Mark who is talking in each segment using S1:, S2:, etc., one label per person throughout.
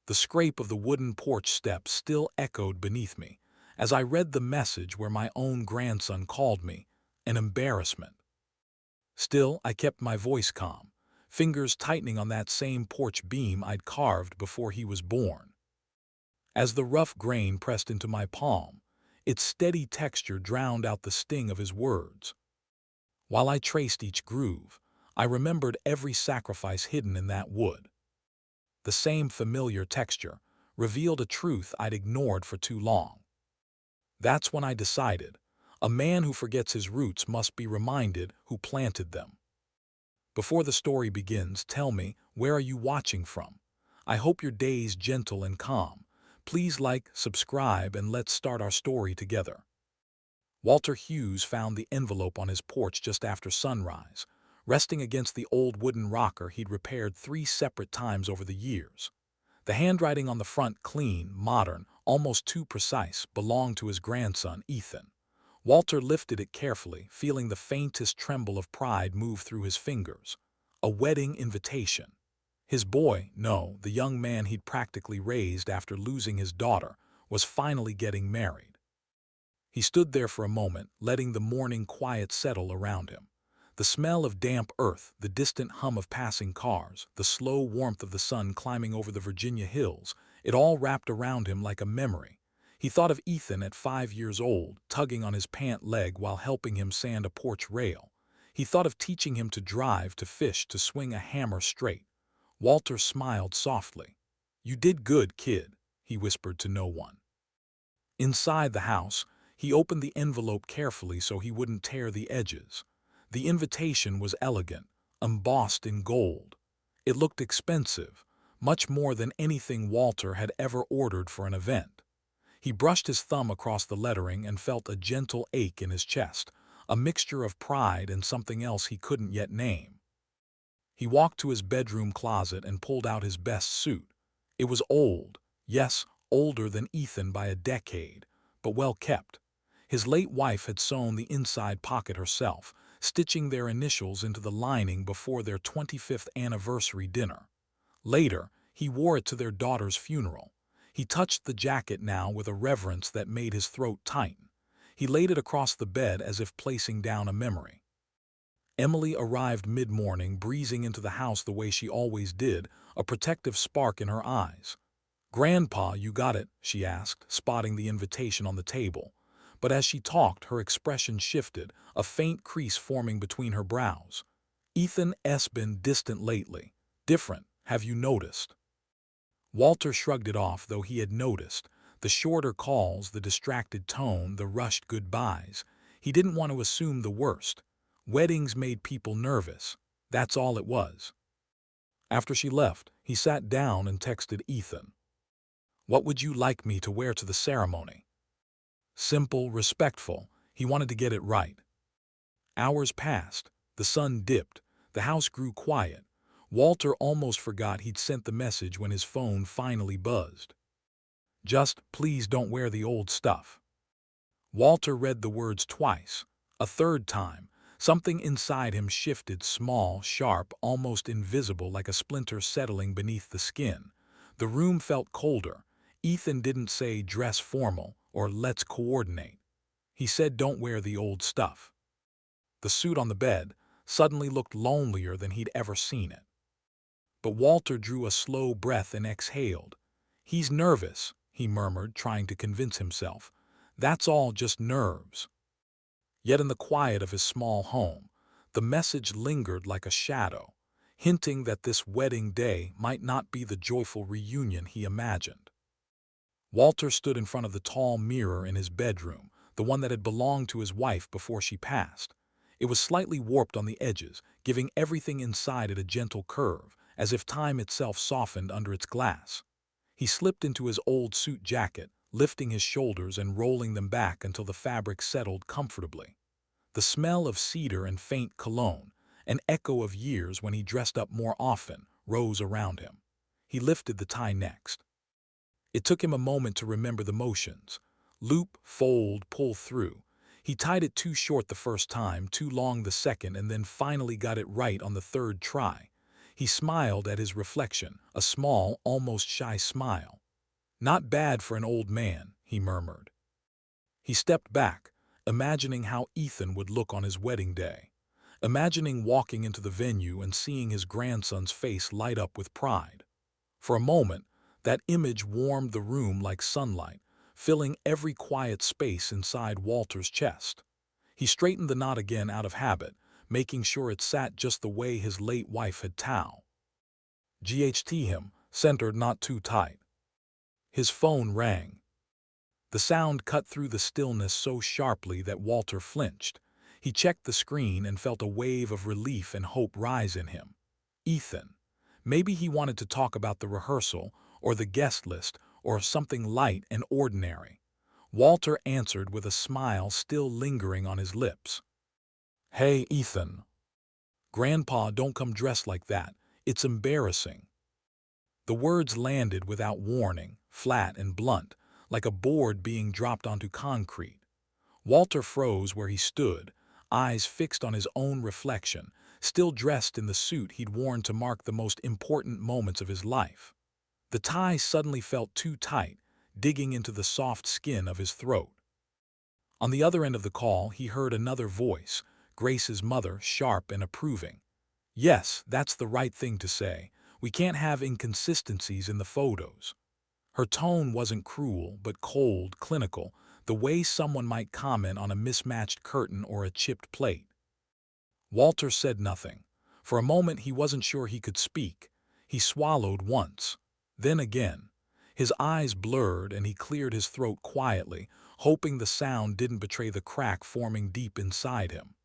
S1: The scrape of the wooden porch steps still echoed beneath me as I read the message where my own grandson called me an embarrassment. Still, I kept my voice calm, fingers tightening on that same porch beam I'd carved before he was born. As the rough grain pressed into my palm, its steady texture drowned out the sting of his words. While I traced each groove, I remembered every sacrifice hidden in that wood. The same familiar texture revealed a truth I'd ignored for too long. That's when I decided, a man who forgets his roots must be reminded who planted them. Before the story begins, tell me, where are you watching from? I hope your day's gentle and calm. Please like, subscribe, and let's start our story together. Walter Hughes found the envelope on his porch just after sunrise, resting against the old wooden rocker he'd repaired 3 separate times over the years. The handwriting on the front, clean, modern, almost too precise, belonged to his grandson, Ethan. Walter lifted it carefully, feeling the faintest tremble of pride move through his fingers. A wedding invitation. His boy, no, the young man he'd practically raised after losing his daughter, was finally getting married. He stood there for a moment, letting the morning quiet settle around him. The smell of damp earth, the distant hum of passing cars, the slow warmth of the sun climbing over the Virginia hills, it all wrapped around him like a memory. He thought of Ethan at 5 years old, tugging on his pant leg while helping him sand a porch rail. He thought of teaching him to drive, to fish, to swing a hammer straight. Walter smiled softly. "You did good, kid," he whispered to no one. Inside the house, he opened the envelope carefully so he wouldn't tear the edges. The invitation was elegant, embossed in gold. It looked expensive, much more than anything Walter had ever ordered for an event. He brushed his thumb across the lettering and felt a gentle ache in his chest, a mixture of pride and something else he couldn't yet name. He walked to his bedroom closet and pulled out his best suit. It was old, yes, older than Ethan by a decade, but well kept. His late wife had sewn the inside pocket herself, stitching their initials into the lining before their 25th anniversary dinner. Later, he wore it to their daughter's funeral. He touched the jacket now with a reverence that made his throat tighten. He laid it across the bed as if placing down a memory. Emily arrived mid-morning, breezing into the house the way she always did, a protective spark in her eyes. "Grandpa, you got it?" she asked, spotting the invitation on the table. But as she talked, her expression shifted, a faint crease forming between her brows. "Ethan's been distant lately. Different, have you noticed?" Walter shrugged it off, though he had noticed. The shorter calls, the distracted tone, the rushed goodbyes. He didn't want to assume the worst. Weddings made people nervous. That's all it was. After she left, he sat down and texted Ethan. "What would you like me to wear to the ceremony?" Simple, respectful. He wanted to get it right. Hours passed. The sun dipped. The house grew quiet. Walter almost forgot he'd sent the message when his phone finally buzzed. "Just, please don't wear the old stuff." Walter read the words twice. A third time, something inside him shifted, small, sharp, almost invisible, like a splinter settling beneath the skin. The room felt colder. Ethan didn't say dress formal or let's coordinate. He said don't wear the old stuff. The suit on the bed suddenly looked lonelier than he'd ever seen it. But Walter drew a slow breath and exhaled. "He's nervous," he murmured, trying to convince himself. "That's all just nerves." Yet in the quiet of his small home, the message lingered like a shadow, hinting that this wedding day might not be the joyful reunion he imagined. Walter stood in front of the tall mirror in his bedroom, the one that had belonged to his wife before she passed. It was slightly warped on the edges, giving everything inside it a gentle curve, as if time itself softened under its glass. He slipped into his old suit jacket, lifting his shoulders and rolling them back until the fabric settled comfortably. The smell of cedar and faint cologne, an echo of years when he dressed up more often, rose around him. He lifted the tie next. It took him a moment to remember the motions. Loop, fold, pull through. He tied it too short the first time, too long the second, and then finally got it right on the third try. He smiled at his reflection, a small, almost shy smile. "Not bad for an old man," he murmured. He stepped back, imagining how Ethan would look on his wedding day, imagining walking into the venue and seeing his grandson's face light up with pride. For a moment, that image warmed the room like sunlight, filling every quiet space inside Walter's chest. He straightened the knot again out of habit, making sure it sat just the way his late wife had towed. GHT him, centered, not too tight. His phone rang. The sound cut through the stillness so sharply that Walter flinched. He checked the screen and felt a wave of relief and hope rise in him. Ethan. Maybe he wanted to talk about the rehearsal, or the guest list, or something light and ordinary. Walter answered with a smile still lingering on his lips. "Hey, Ethan. Grandpa, don't come dressed like that. It's embarrassing." The words landed without warning, flat and blunt, like a board being dropped onto concrete. Walter froze where he stood, eyes fixed on his own reflection, still dressed in the suit he'd worn to mark the most important moments of his life. The tie suddenly felt too tight, digging into the soft skin of his throat. On the other end of the call, he heard another voice, Grace's mother, sharp and approving. "Yes, that's the right thing to say. We can't have inconsistencies in the photos." Her tone wasn't cruel, but cold, clinical, the way someone might comment on a mismatched curtain or a chipped plate. Walter said nothing. For a moment he wasn't sure he could speak. He swallowed once, then again. His eyes blurred and he cleared his throat quietly, hoping the sound didn't betray the crack forming deep inside him.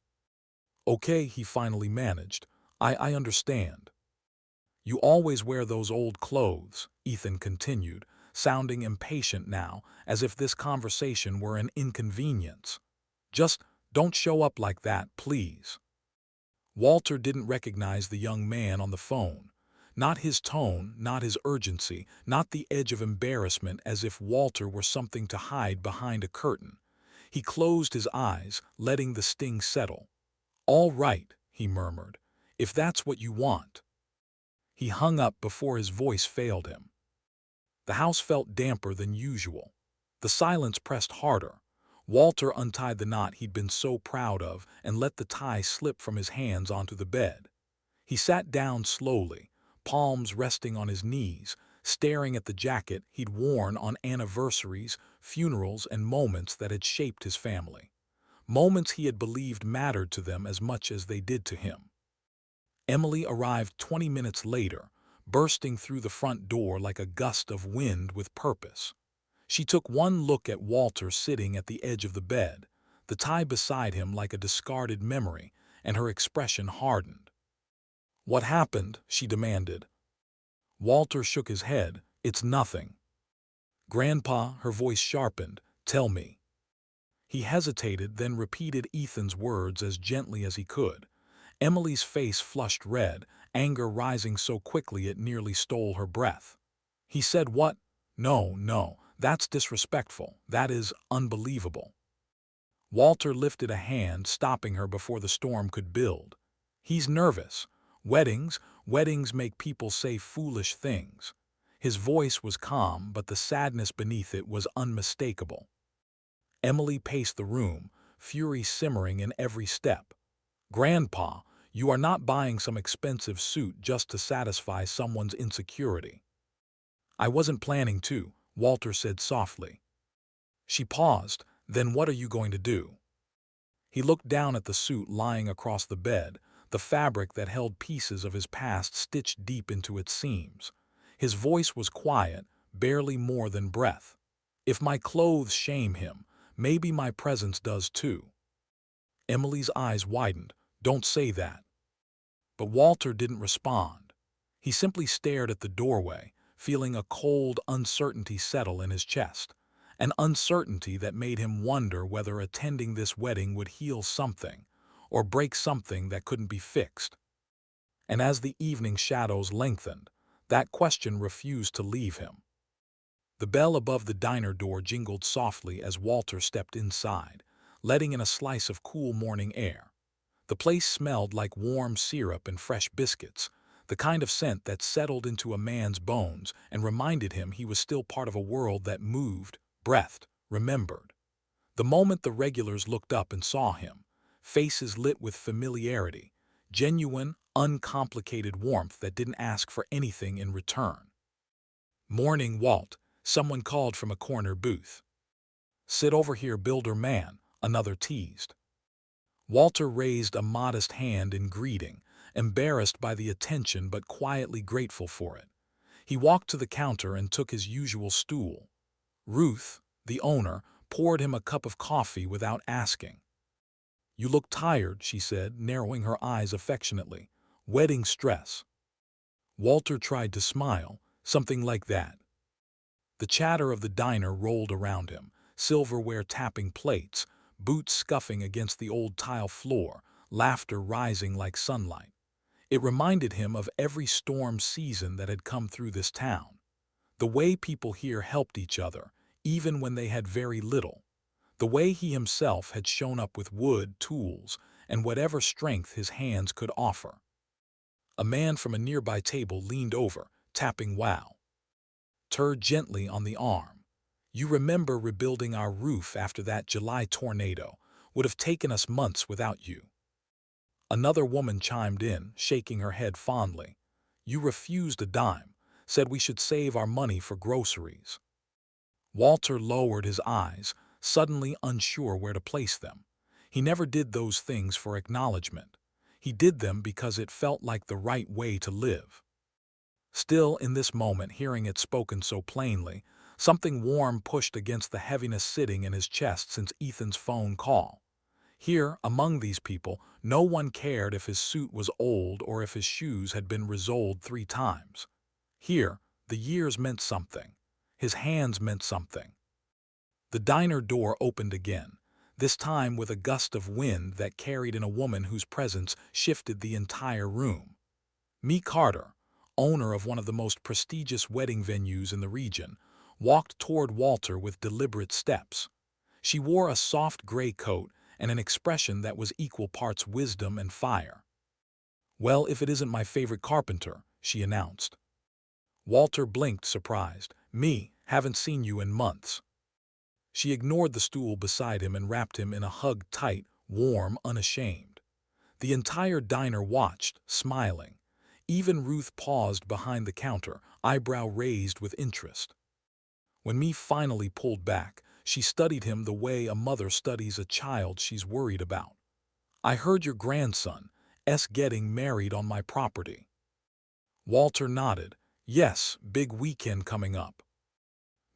S1: "Okay," he finally managed. I understand." "You always wear those old clothes," Ethan continued, sounding impatient now, as if this conversation were an inconvenience. "Just don't show up like that, please." Walter didn't recognize the young man on the phone. Not his tone, not his urgency, not the edge of embarrassment, as if Walter were something to hide behind a curtain. He closed his eyes, letting the sting settle. "All right," he murmured, "if that's what you want." He hung up before his voice failed him. The house felt damper than usual. The silence pressed harder. Walter untied the knot he'd been so proud of and let the tie slip from his hands onto the bed. He sat down slowly, palms resting on his knees, staring at the jacket he'd worn on anniversaries, funerals, and moments that had shaped his family. Moments he had believed mattered to them as much as they did to him. Emily arrived 20 minutes later, bursting through the front door like a gust of wind with purpose. She took one look at Walter sitting at the edge of the bed, the tie beside him like a discarded memory, and her expression hardened. "What happened?" she demanded. Walter shook his head. "It's nothing." "Grandpa," her voice sharpened, "tell me." He hesitated, then repeated Ethan's words as gently as he could. Emily's face flushed red, anger rising so quickly it nearly stole her breath. He said, "What? No, no, that's disrespectful. That is unbelievable." Walter lifted a hand, stopping her before the storm could build. "He's nervous. Weddings make people say foolish things." His voice was calm, but the sadness beneath it was unmistakable. Emily paced the room, fury simmering in every step. "Grandpa, you are not buying some expensive suit just to satisfy someone's insecurity." "I wasn't planning to," Walter said softly. She paused. "Then what are you going to do?" He looked down at the suit lying across the bed, the fabric that held pieces of his past stitched deep into its seams. His voice was quiet, barely more than breath. "If my clothes shame him, maybe my presence does too." Emily's eyes widened. "Don't say that." But Walter didn't respond. He simply stared at the doorway, feeling a cold uncertainty settle in his chest, an uncertainty that made him wonder whether attending this wedding would heal something, or break something that couldn't be fixed. And as the evening shadows lengthened, that question refused to leave him. The bell above the diner door jingled softly as Walter stepped inside, letting in a slice of cool morning air. The place smelled like warm syrup and fresh biscuits, the kind of scent that settled into a man's bones and reminded him he was still part of a world that moved, breathed, remembered. The moment the regulars looked up and saw him, faces lit with familiarity, genuine, uncomplicated warmth that didn't ask for anything in return. "Morning, Walt," someone called from a corner booth. "Sit over here, builder man," another teased. Walter raised a modest hand in greeting, embarrassed by the attention but quietly grateful for it. He walked to the counter and took his usual stool. Ruth, the owner, poured him a cup of coffee without asking. "You look tired," she said, narrowing her eyes affectionately. "Wedding stress." Walter tried to smile, something like that. The chatter of the diner rolled around him, silverware tapping plates, boots scuffing against the old tile floor, laughter rising like sunlight. It reminded him of every storm season that had come through this town. The way people here helped each other, even when they had very little. The way he himself had shown up with wood, tools, and whatever strength his hands could offer. A man from a nearby table leaned over, tapping Wow Tur gently on the arm. "You remember rebuilding our roof after that July tornado. Would have taken us months without you." Another woman chimed in, shaking her head fondly. "You refused a dime, said we should save our money for groceries." Walter lowered his eyes, suddenly unsure where to place them. He never did those things for acknowledgement. He did them because it felt like the right way to live. Still, in this moment, hearing it spoken so plainly, something warm pushed against the heaviness sitting in his chest since Ethan's phone call. Here, among these people, no one cared if his suit was old or if his shoes had been resoled 3 times. Here, the years meant something. His hands meant something. The diner door opened again, this time with a gust of wind that carried in a woman whose presence shifted the entire room. Me Carter, owner of one of the most prestigious wedding venues in the region, walked toward Walter with deliberate steps. She wore a soft gray coat and an expression that was equal parts wisdom and fire. "Well, if it isn't my favorite carpenter," she announced. Walter blinked, surprised. "Me, haven't seen you in months." She ignored the stool beside him and wrapped him in a hug tight, warm, unashamed. The entire diner watched, smiling. Even Ruth paused behind the counter, eyebrow raised with interest. When Me finally pulled back, she studied him the way a mother studies a child she's worried about. "I heard your grandson's getting married on my property." Walter nodded. "Yes, big weekend coming up."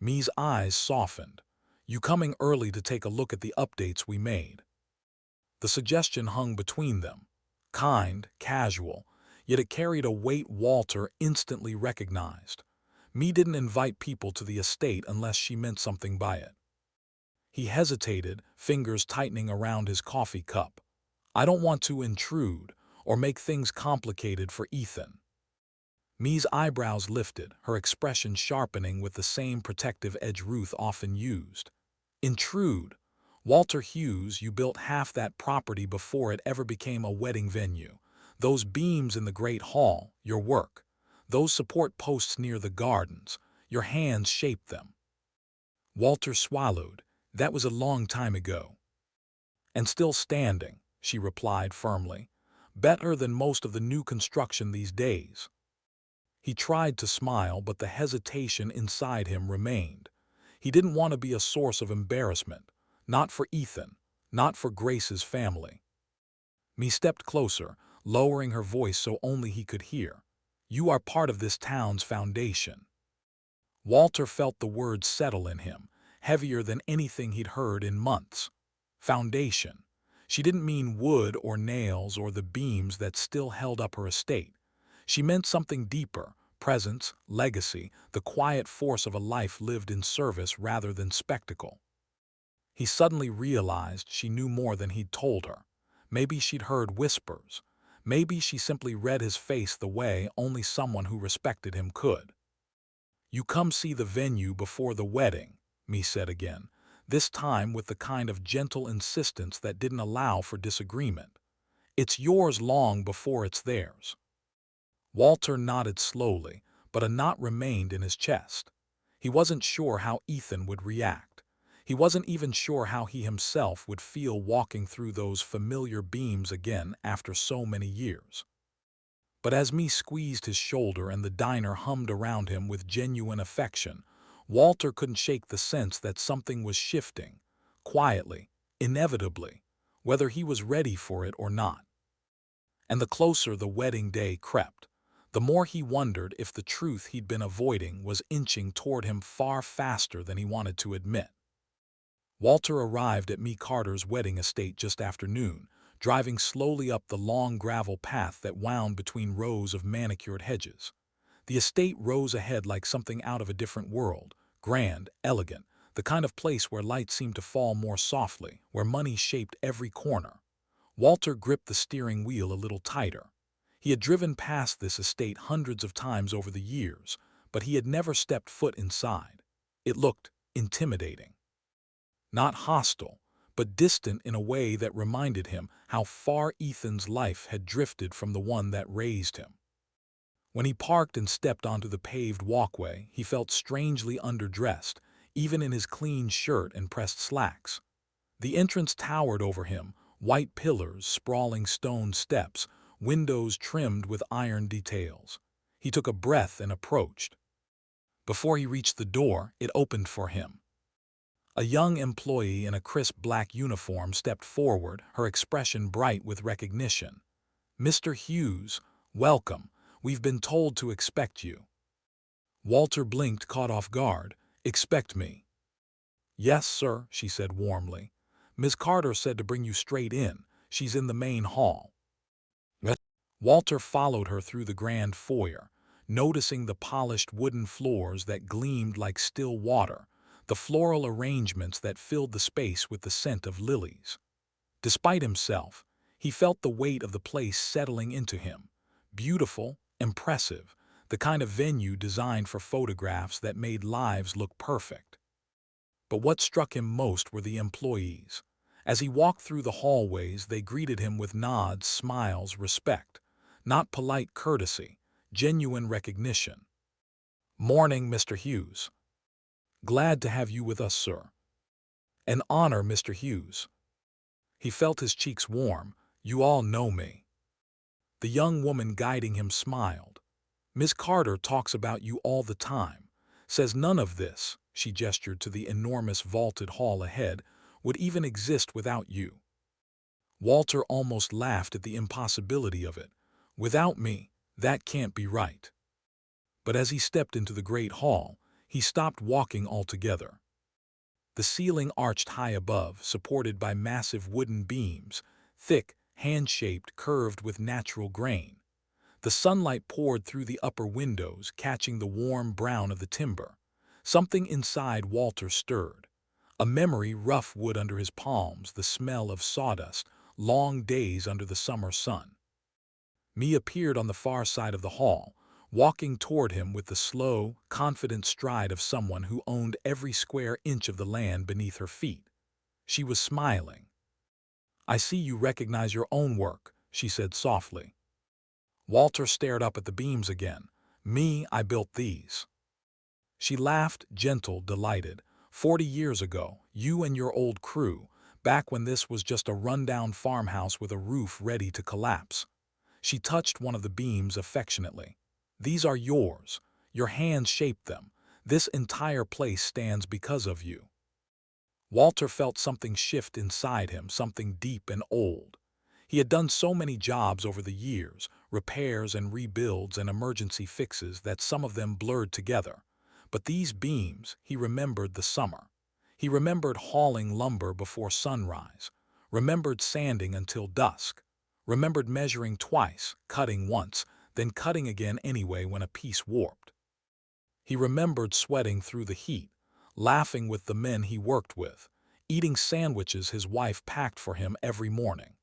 S1: Me's eyes softened. "You coming early to take a look at the updates we made?" The suggestion hung between them. Kind, casual, yet it carried a weight Walter instantly recognized. Me didn't invite people to the estate unless she meant something by it. He hesitated, fingers tightening around his coffee cup. "I don't want to intrude or make things complicated for Ethan." Me's eyebrows lifted, her expression sharpening with the same protective edge Ruth often used. "Intrude? Walter Hughes, you built half that property before it ever became a wedding venue. Those beams in the Great Hall, your work. Those support posts near the gardens, your hands shaped them." Walter swallowed. "That was a long time ago." "And still standing," she replied firmly. "Better than most of the new construction these days." He tried to smile, but the hesitation inside him remained. He didn't want to be a source of embarrassment. Not for Ethan, not for Grace's family. Me stepped closer, lowering her voice so only he could hear. "You are part of this town's foundation." Walter felt the words settle in him, heavier than anything he'd heard in months. Foundation. She didn't mean wood or nails or the beams that still held up her estate. She meant something deeper, presence, legacy, the quiet force of a life lived in service rather than spectacle. He suddenly realized she knew more than he'd told her. Maybe she'd heard whispers. Maybe she simply read his face the way only someone who respected him could. "You come see the venue before the wedding," Me said again, this time with the kind of gentle insistence that didn't allow for disagreement. "It's yours long before it's theirs." Walter nodded slowly, but a knot remained in his chest. He wasn't sure how Ethan would react. He wasn't even sure how he himself would feel walking through those familiar beams again after so many years. But as me squeezed his shoulder and the diner hummed around him with genuine affection, Walter couldn't shake the sense that something was shifting, quietly, inevitably, whether he was ready for it or not. And the closer the wedding day crept, the more he wondered if the truth he'd been avoiding was inching toward him far faster than he wanted to admit. Walter arrived at Me Carter's wedding estate just after noon, driving slowly up the long gravel path that wound between rows of manicured hedges. The estate rose ahead like something out of a different world, grand, elegant, the kind of place where light seemed to fall more softly, where money shaped every corner. Walter gripped the steering wheel a little tighter. He had driven past this estate hundreds of times over the years, but he had never stepped foot inside. It looked intimidating. Not hostile, but distant in a way that reminded him how far Ethan's life had drifted from the one that raised him. When he parked and stepped onto the paved walkway, he felt strangely underdressed, even in his clean shirt and pressed slacks. The entrance towered over him, white pillars, sprawling stone steps, windows trimmed with iron details. He took a breath and approached. Before he reached the door, it opened for him. A young employee in a crisp black uniform stepped forward, her expression bright with recognition. "Mr. Hughes, welcome. We've been told to expect you." Walter blinked, caught off guard. "Expect me?" "Yes, sir," she said warmly. "Miss Carter said to bring you straight in. She's in the main hall." What? Walter followed her through the grand foyer, noticing the polished wooden floors that gleamed like still water, the floral arrangements that filled the space with the scent of lilies. Despite himself, he felt the weight of the place settling into him. Beautiful, impressive, the kind of venue designed for photographs that made lives look perfect. But what struck him most were the employees. As he walked through the hallways, they greeted him with nods, smiles, respect. Not polite courtesy, genuine recognition. "Morning, Mr. Hughes." "Glad to have you with us, sir." "An honor, Mr. Hughes." He felt his cheeks warm. "You all know me." The young woman guiding him smiled. "Miss Carter talks about you all the time. Says none of this," she gestured to the enormous vaulted hall ahead, "would even exist without you." Walter almost laughed at the impossibility of it. "Without me, that can't be right." But as he stepped into the great hall, he stopped walking altogether. The ceiling arched high above, supported by massive wooden beams, thick, hand-shaped, curved with natural grain. The sunlight poured through the upper windows, catching the warm brown of the timber. Something inside Walter stirred. A memory, rough wood under his palms, the smell of sawdust, long days under the summer sun. Me appeared on the far side of the hall, walking toward him with the slow, confident stride of someone who owned every square inch of the land beneath her feet. She was smiling. "I see you recognize your own work," she said softly. Walter stared up at the beams again. "Me, I built these." She laughed, gentle, delighted. 40 years ago, you and your old crew, back when this was just a rundown farmhouse with a roof ready to collapse." She touched one of the beams affectionately. "These are yours. Your hands shaped them. This entire place stands because of you." Walter felt something shift inside him, something deep and old. He had done so many jobs over the years, repairs and rebuilds and emergency fixes, that some of them blurred together. But these beams, he remembered the summer. He remembered hauling lumber before sunrise, remembered sanding until dusk, remembered measuring twice, cutting once, then cutting again anyway when a piece warped. He remembered sweating through the heat, laughing with the men he worked with, eating sandwiches his wife packed for him every morning.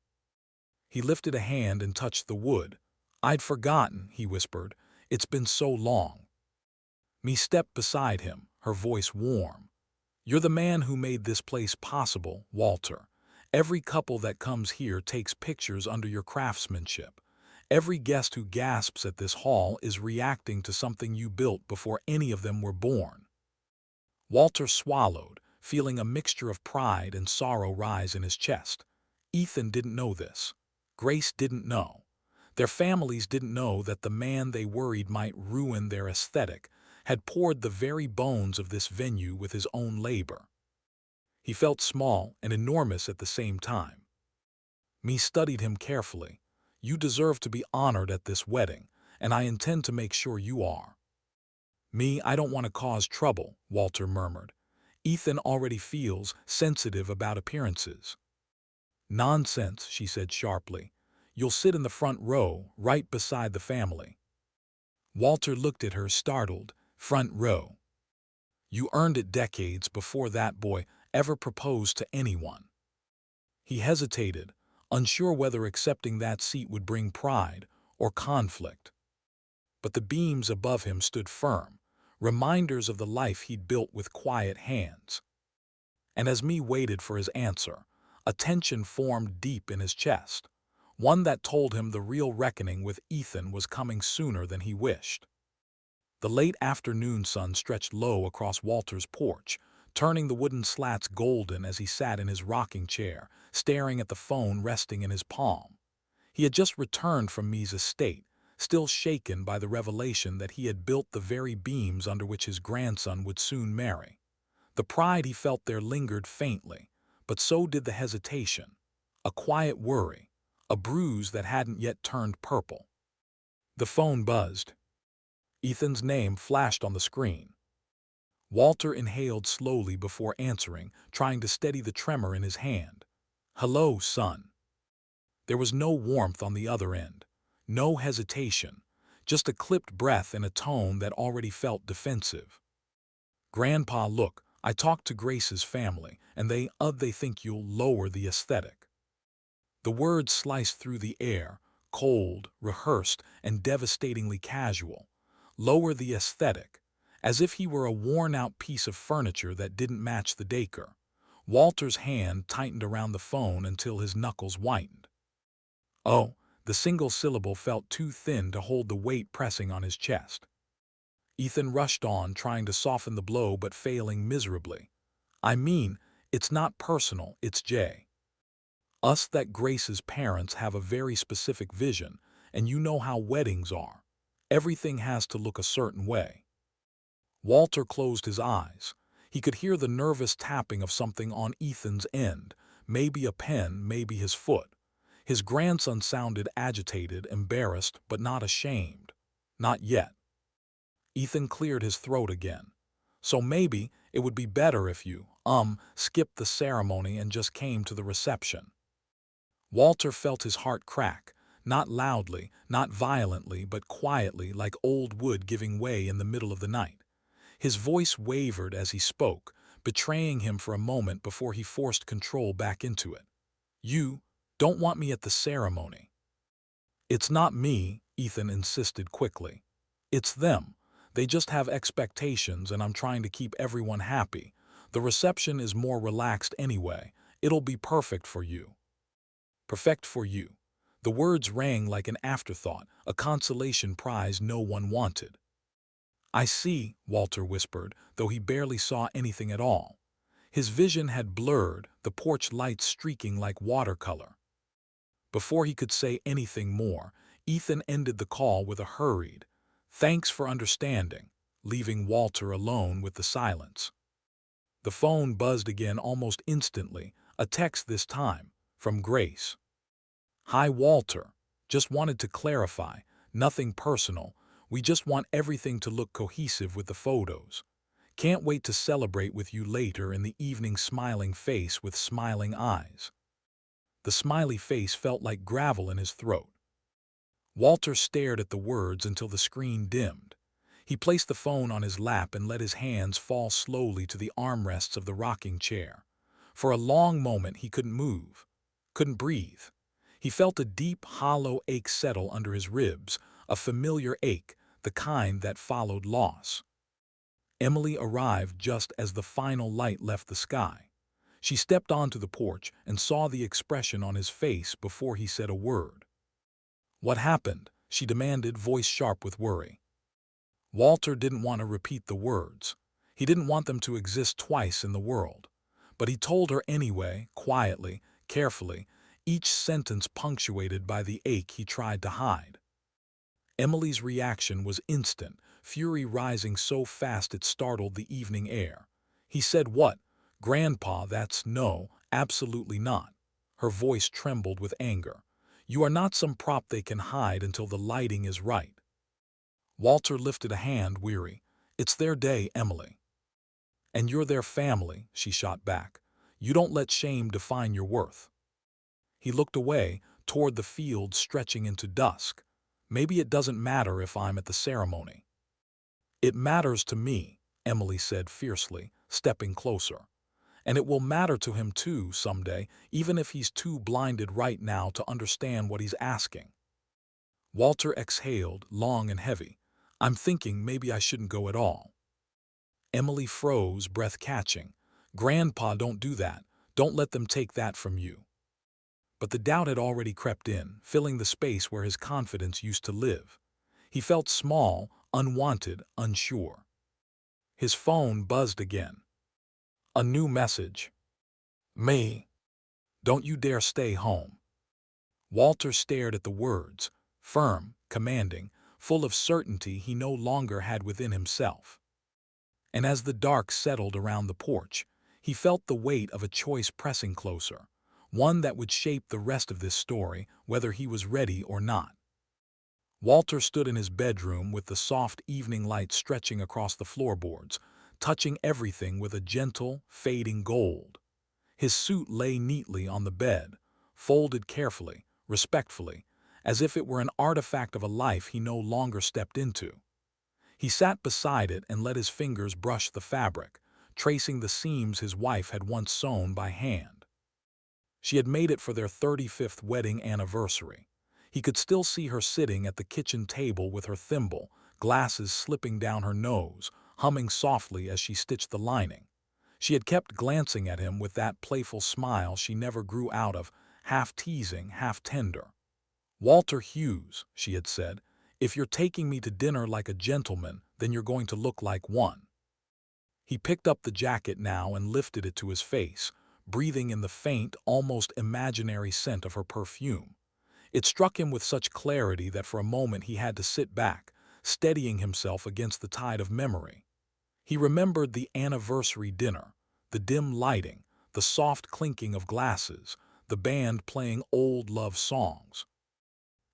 S1: He lifted a hand and touched the wood. "I'd forgotten," he whispered. "It's been so long." Me stepped beside him, her voice warm. "You're the man who made this place possible, Walter. Every couple that comes here takes pictures under your craftsmanship. Every guest who gasps at this hall is reacting to something you built before any of them were born. Walter swallowed, feeling a mixture of pride and sorrow rise in his chest. Ethan didn't know this. Grace didn't know. Their families didn't know that the man they worried might ruin their aesthetic had poured the very bones of this venue with his own labor. He felt small and enormous at the same time. Me studied him carefully. You deserve to be honored at this wedding, and I intend to make sure you are. Me, I don't want to cause trouble, Walter murmured. Ethan already feels sensitive about appearances. Nonsense, she said sharply. You'll sit in the front row, right beside the family. Walter looked at her, startled. Front row. You earned it decades before that boy ever proposed to anyone. He hesitated, unsure whether accepting that seat would bring pride or conflict. But the beams above him stood firm, reminders of the life he'd built with quiet hands. And as me waited for his answer, a tension formed deep in his chest, one that told him the real reckoning with Ethan was coming sooner than he wished. The late afternoon sun stretched low across Walter's porch, turning the wooden slats golden as he sat in his rocking chair, staring at the phone resting in his palm. He had just returned from Me's estate, still shaken by the revelation that he had built the very beams under which his grandson would soon marry. The pride he felt there lingered faintly, but so did the hesitation, a quiet worry, a bruise that hadn't yet turned purple. The phone buzzed. Ethan's name flashed on the screen. Walter inhaled slowly before answering, trying to steady the tremor in his hand. "Hello, son." There was no warmth on the other end, no hesitation, just a clipped breath and a tone that already felt defensive. "Grandpa, look, I talked to Grace's family, and they think you'll lower the aesthetic." The words sliced through the air, cold, rehearsed, and devastatingly casual. Lower the aesthetic, as if he were a worn-out piece of furniture that didn't match the decor. Walter's hand tightened around the phone until his knuckles whitened. Oh, the single syllable felt too thin to hold the weight pressing on his chest. Ethan rushed on, trying to soften the blow but failing miserably. "I mean, it's not personal, it's Jay. Us that Grace's parents have a very specific vision, and you know how weddings are. Everything has to look a certain way." Walter closed his eyes. He could hear the nervous tapping of something on Ethan's end, maybe a pen, maybe his foot. His grandson sounded agitated, embarrassed, but not ashamed. Not yet. Ethan cleared his throat again. "So maybe it would be better if you, skipped the ceremony and just came to the reception." Walter felt his heart crack, not loudly, not violently, but quietly, like old wood giving way in the middle of the night. His voice wavered as he spoke, betraying him for a moment before he forced control back into it. "You don't want me at the ceremony." "It's not me," Ethan insisted quickly. "It's them. They just have expectations, and I'm trying to keep everyone happy. The reception is more relaxed anyway. It'll be perfect for you." Perfect for you. The words rang like an afterthought, a consolation prize no one wanted. "I see," Walter whispered, though he barely saw anything at all. His vision had blurred, the porch lights streaking like watercolor. Before he could say anything more, Ethan ended the call with a hurried, "Thanks for understanding," leaving Walter alone with the silence. The phone buzzed again almost instantly, a text this time, from Grace. "Hi, Walter. Just wanted to clarify, nothing personal. We just want everything to look cohesive with the photos. Can't wait to celebrate with you later in the evening." Smiling face with smiling eyes. The smiley face felt like gravel in his throat. Walter stared at the words until the screen dimmed. He placed the phone on his lap and let his hands fall slowly to the armrests of the rocking chair. For a long moment he couldn't move, couldn't breathe. He felt a deep, hollow ache settle under his ribs, a familiar ache, the kind that followed loss. Emily arrived just as the final light left the sky. She stepped onto the porch and saw the expression on his face before he said a word. "What happened?" she demanded, voice sharp with worry. Walter didn't want to repeat the words. He didn't want them to exist twice in the world. But he told her anyway, quietly, carefully, each sentence punctuated by the ache he tried to hide. Emily's reaction was instant, fury rising so fast it startled the evening air. He said, "What? Grandpa, that's no, absolutely not." Her voice trembled with anger. "You are not some prop they can hide until the lighting is right." Walter lifted a hand, weary. "It's their day, Emily." "And you're their family," she shot back. "You don't let shame define your worth." He looked away, toward the field stretching into dusk. "Maybe it doesn't matter if I'm at the ceremony." "It matters to me," Emily said fiercely, stepping closer. "And it will matter to him too someday, even if he's too blinded right now to understand what he's asking." Walter exhaled, long and heavy. "I'm thinking maybe I shouldn't go at all." Emily froze, breath catching. "Grandpa, don't do that. Don't let them take that from you." But the doubt had already crept in, filling the space where his confidence used to live. He felt small, unwanted, unsure. His phone buzzed again. A new message. "Me. Don't you dare stay home." Walter stared at the words, firm, commanding, full of certainty he no longer had within himself. And as the dark settled around the porch, he felt the weight of a choice pressing closer, one that would shape the rest of this story, whether he was ready or not. Walter stood in his bedroom with the soft evening light stretching across the floorboards, touching everything with a gentle, fading gold. His suit lay neatly on the bed, folded carefully, respectfully, as if it were an artifact of a life he no longer stepped into. He sat beside it and let his fingers brush the fabric, tracing the seams his wife had once sewn by hand. She had made it for their 35th wedding anniversary. He could still see her sitting at the kitchen table with her thimble, glasses slipping down her nose, humming softly as she stitched the lining. She had kept glancing at him with that playful smile she never grew out of, half teasing, half tender. "Walter Hughes," she had said, "if you're taking me to dinner like a gentleman, then you're going to look like one." He picked up the jacket now and lifted it to his face, breathing in the faint, almost imaginary scent of her perfume. It struck him with such clarity that for a moment he had to sit back, steadying himself against the tide of memory. He remembered the anniversary dinner, the dim lighting, the soft clinking of glasses, the band playing old love songs.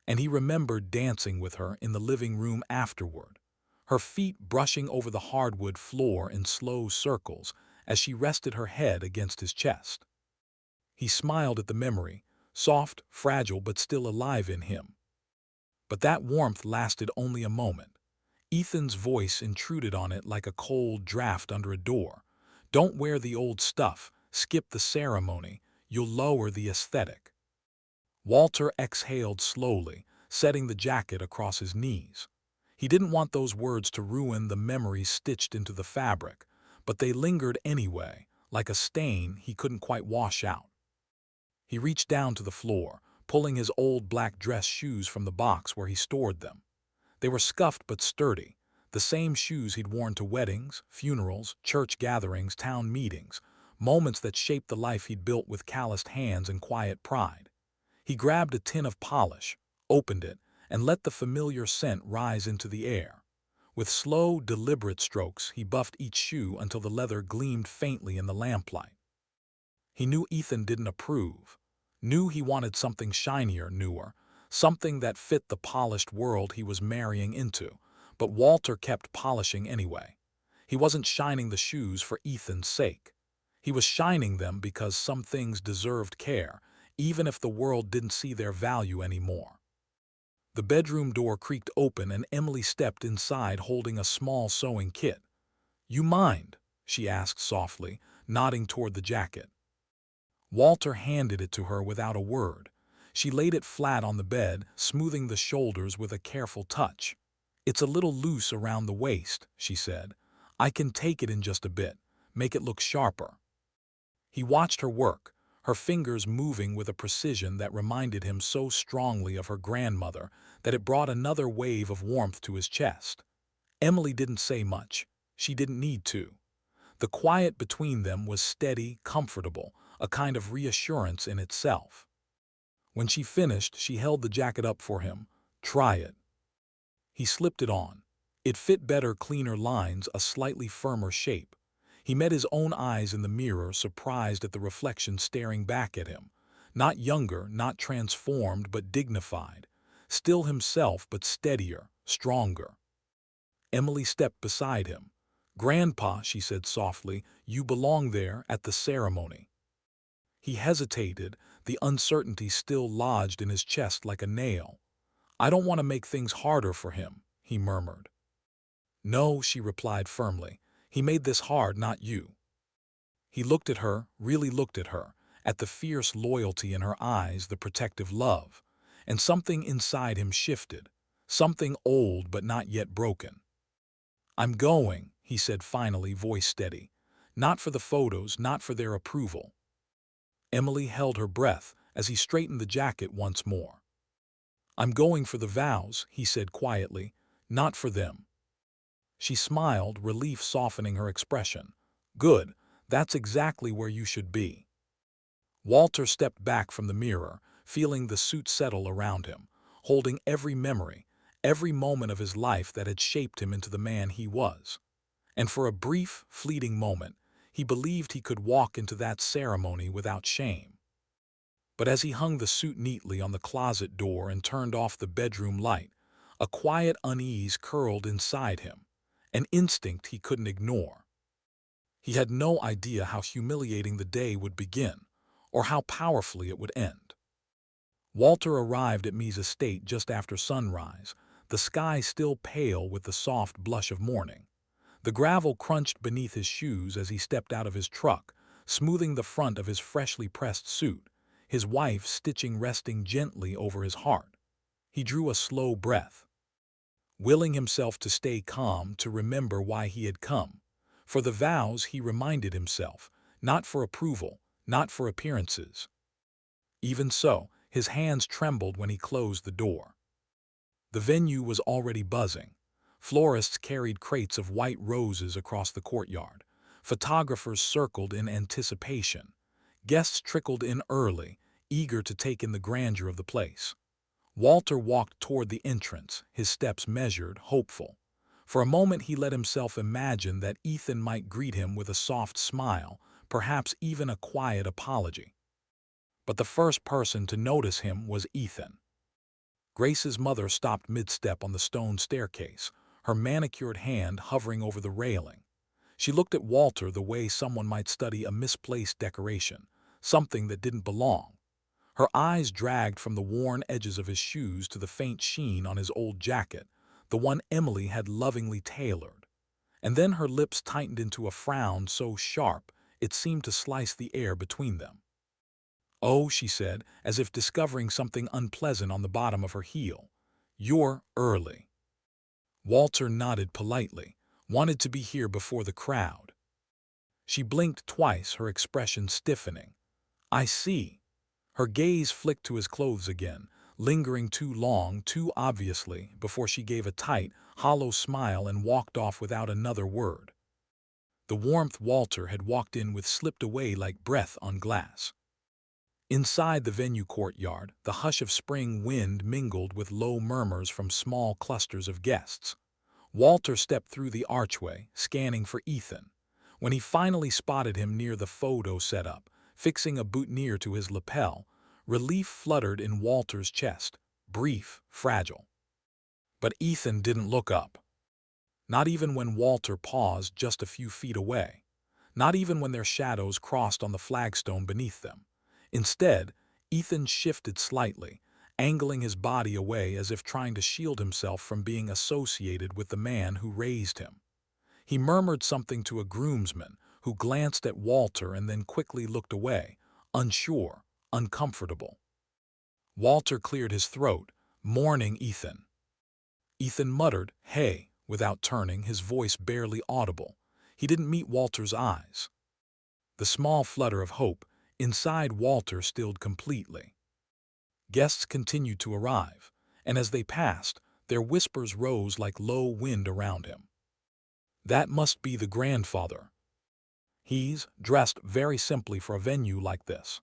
S1: And he remembered dancing with her in the living room afterward, her feet brushing over the hardwood floor in slow circles as she rested her head against his chest. He smiled at the memory, soft, fragile, but still alive in him. But that warmth lasted only a moment. Ethan's voice intruded on it like a cold draft under a door. "Don't wear the old stuff, skip the ceremony, you'll lower the aesthetic." Walter exhaled slowly, setting the jacket across his knees. He didn't want those words to ruin the memories stitched into the fabric, but they lingered anyway, like a stain he couldn't quite wash out. He reached down to the floor, pulling his old black dress shoes from the box where he stored them. They were scuffed but sturdy, the same shoes he'd worn to weddings, funerals, church gatherings, town meetings, moments that shaped the life he'd built with calloused hands and quiet pride. He grabbed a tin of polish, opened it, and let the familiar scent rise into the air. With slow, deliberate strokes, he buffed each shoe until the leather gleamed faintly in the lamplight. He knew Ethan didn't approve, knew he wanted something shinier, newer, something that fit the polished world he was marrying into, but Walter kept polishing anyway. He wasn't shining the shoes for Ethan's sake. He was shining them because some things deserved care, even if the world didn't see their value anymore. The bedroom door creaked open and Emily stepped inside holding a small sewing kit. "You mind?" she asked softly, nodding toward the jacket. Walter handed it to her without a word. She laid it flat on the bed, smoothing the shoulders with a careful touch. "It's a little loose around the waist," she said. "I can take it in just a bit, make it look sharper." He watched her work, her fingers moving with a precision that reminded him so strongly of her grandmother that it brought another wave of warmth to his chest. Emily didn't say much. She didn't need to. The quiet between them was steady, comfortable, a kind of reassurance in itself. When she finished, she held the jacket up for him. "Try it." He slipped it on. It fit better, cleaner lines, a slightly firmer shape. He met his own eyes in the mirror, surprised at the reflection staring back at him. Not younger, not transformed, but dignified. Still himself, but steadier, stronger. Emily stepped beside him. "Grandpa," she said softly, "you belong there at the ceremony." He hesitated, the uncertainty still lodged in his chest like a nail. "I don't want to make things harder for him," he murmured. "No," she replied firmly. "He made this hard, not you." He looked at her, really looked at her, at the fierce loyalty in her eyes, the protective love. And something inside him shifted, something old but not yet broken. "I'm going," he said finally, voice steady. "Not for the photos, not for their approval." Emily held her breath as he straightened the jacket once more. "I'm going for the vows," he said quietly, "not for them." She smiled, relief softening her expression. "Good, that's exactly where you should be." Walter stepped back from the mirror, feeling the suit settle around him, holding every memory, every moment of his life that had shaped him into the man he was. And for a brief, fleeting moment, he believed he could walk into that ceremony without shame. But as he hung the suit neatly on the closet door and turned off the bedroom light, a quiet unease curled inside him, an instinct he couldn't ignore. He had no idea how humiliating the day would begin, or how powerfully it would end. Walter arrived at Me's estate just after sunrise, the sky still pale with the soft blush of morning. The gravel crunched beneath his shoes as he stepped out of his truck, smoothing the front of his freshly pressed suit, his wife stitching resting gently over his heart. He drew a slow breath, willing himself to stay calm, to remember why he had come. For the vows, he reminded himself, not for approval, not for appearances. Even so, his hands trembled when he closed the door. The venue was already buzzing. Florists carried crates of white roses across the courtyard. Photographers circled in anticipation. Guests trickled in early, eager to take in the grandeur of the place. Walter walked toward the entrance, his steps measured, hopeful. For a moment he let himself imagine that Ethan might greet him with a soft smile, perhaps even a quiet apology. But the first person to notice him was Ethan. Grace's mother stopped mid-step on the stone staircase, her manicured hand hovering over the railing. She looked at Walter the way someone might study a misplaced decoration, something that didn't belong. Her eyes dragged from the worn edges of his shoes to the faint sheen on his old jacket, the one Emily had lovingly tailored. And then her lips tightened into a frown so sharp it seemed to slice the air between them. "Oh," she said, as if discovering something unpleasant on the bottom of her heel. "You're early." Walter nodded politely, wanted to be here before the crowd. She blinked twice, her expression stiffening. "I see." Her gaze flicked to his clothes again, lingering too long, too obviously, before she gave a tight, hollow smile and walked off without another word. The warmth Walter had walked in with slipped away like breath on glass. Inside the venue courtyard, the hush of spring wind mingled with low murmurs from small clusters of guests. Walter stepped through the archway, scanning for Ethan. When he finally spotted him near the photo setup, fixing a boutonniere to his lapel, relief fluttered in Walter's chest, brief, fragile. But Ethan didn't look up. Not even when Walter paused just a few feet away. Not even when their shadows crossed on the flagstone beneath them. Instead, Ethan shifted slightly, angling his body away as if trying to shield himself from being associated with the man who raised him. He murmured something to a groomsman, who glanced at Walter and then quickly looked away, unsure, uncomfortable. Walter cleared his throat, mourning Ethan. Ethan muttered, "Hey," without turning, his voice barely audible. He didn't meet Walter's eyes. The small flutter of hope, Inside, Walter stilled completely. Guests continued to arrive, and as they passed, their whispers rose like low wind around him. That must be the grandfather. He's dressed very simply for a venue like this.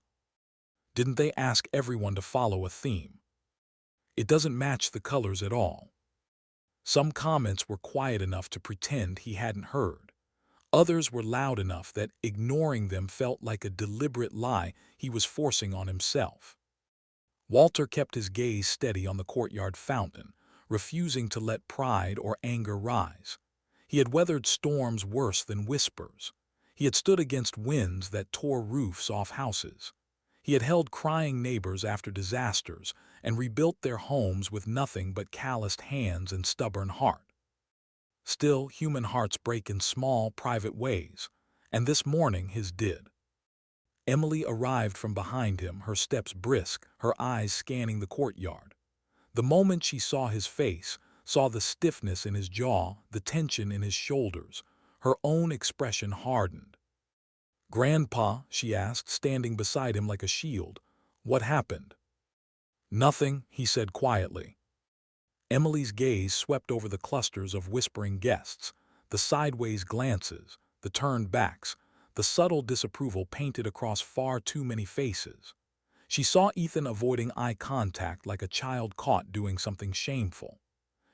S1: Didn't they ask everyone to follow a theme? It doesn't match the colors at all. Some comments were quiet enough to pretend he hadn't heard. Others were loud enough that ignoring them felt like a deliberate lie he was forcing on himself. Walter kept his gaze steady on the courtyard fountain, refusing to let pride or anger rise. He had weathered storms worse than whispers. He had stood against winds that tore roofs off houses. He had held crying neighbors after disasters and rebuilt their homes with nothing but calloused hands and stubborn heart. Still, human hearts break in small, private ways, and this morning his did. Emily arrived from behind him, her steps brisk, her eyes scanning the courtyard. The moment she saw his face, saw the stiffness in his jaw, the tension in his shoulders, her own expression hardened. "Grandpa," she asked, standing beside him like a shield, "what happened?" "Nothing," he said quietly. Emily's gaze swept over the clusters of whispering guests, the sideways glances, the turned backs, the subtle disapproval painted across far too many faces. She saw Ethan avoiding eye contact like a child caught doing something shameful.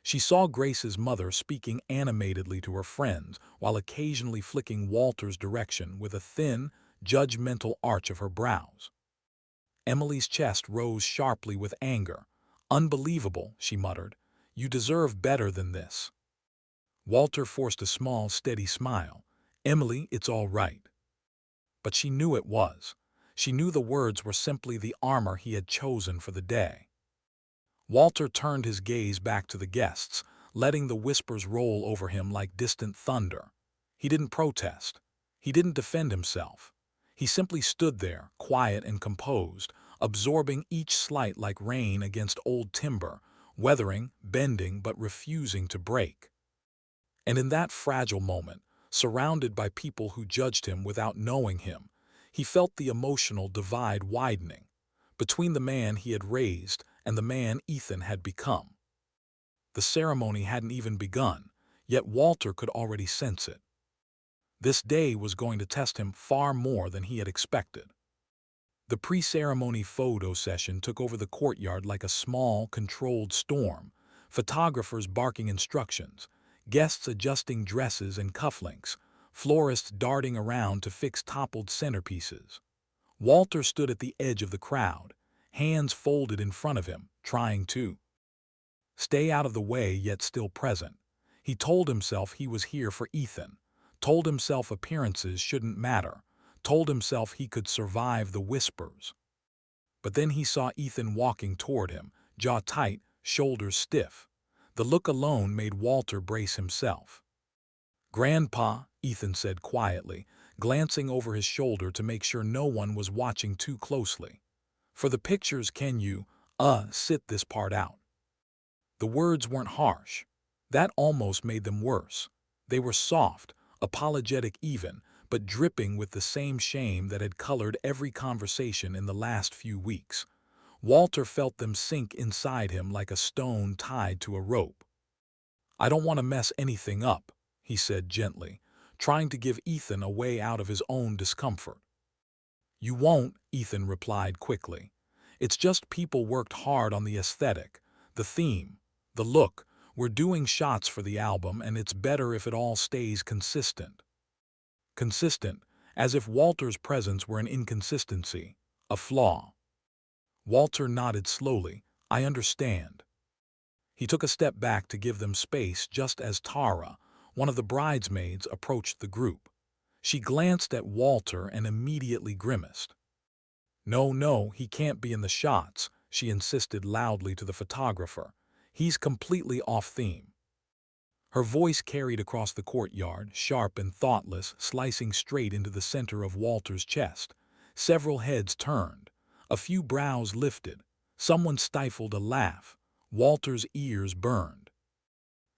S1: She saw Grace's mother speaking animatedly to her friends while occasionally flicking Walter's direction with a thin, judgmental arch of her brows. Emily's chest rose sharply with anger. "Unbelievable," she muttered. "You deserve better than this." Walter forced a small, steady smile. "Emily, it's all right." But she knew it was. She knew the words were simply the armor he had chosen for the day. Walter turned his gaze back to the guests, letting the whispers roll over him like distant thunder. He didn't protest. He didn't defend himself. He simply stood there, quiet and composed, absorbing each slight like rain against old timber, weathering, bending, but refusing to break. And in that fragile moment, surrounded by people who judged him without knowing him, he felt the emotional divide widening between the man he had raised and the man Ethan had become. The ceremony hadn't even begun, yet Walter could already sense it. This day was going to test him far more than he had expected. The pre-ceremony photo session took over the courtyard like a small, controlled storm, photographers barking instructions, guests adjusting dresses and cufflinks, florists darting around to fix toppled centerpieces. Walter stood at the edge of the crowd, hands folded in front of him, trying to stay out of the way yet still present. He told himself he was here for Ethan, told himself appearances shouldn't matter, told himself he could survive the whispers. But then he saw Ethan walking toward him, jaw tight, shoulders stiff. The look alone made Walter brace himself. "Grandpa," Ethan said quietly, glancing over his shoulder to make sure no one was watching too closely. "For the pictures, can you, sit this part out?" The words weren't harsh. That almost made them worse. They were soft, apologetic even, but dripping with the same shame that had colored every conversation in the last few weeks. Walter felt them sink inside him like a stone tied to a rope. "I don't want to mess anything up," he said gently, trying to give Ethan a way out of his own discomfort. "You won't," Ethan replied quickly. "It's just people worked hard on the aesthetic, the theme, the look. We're doing shots for the album, and it's better if it all stays consistent." Consistent, as if Walter's presence were an inconsistency, a flaw. Walter nodded slowly. "I understand." He took a step back to give them space just as Tara, one of the bridesmaids, approached the group. She glanced at Walter and immediately grimaced. "No, no, he can't be in the shots," she insisted loudly to the photographer. "He's completely off theme." Her voice carried across the courtyard, sharp and thoughtless, slicing straight into the center of Walter's chest. Several heads turned. A few brows lifted. Someone stifled a laugh. Walter's ears burned.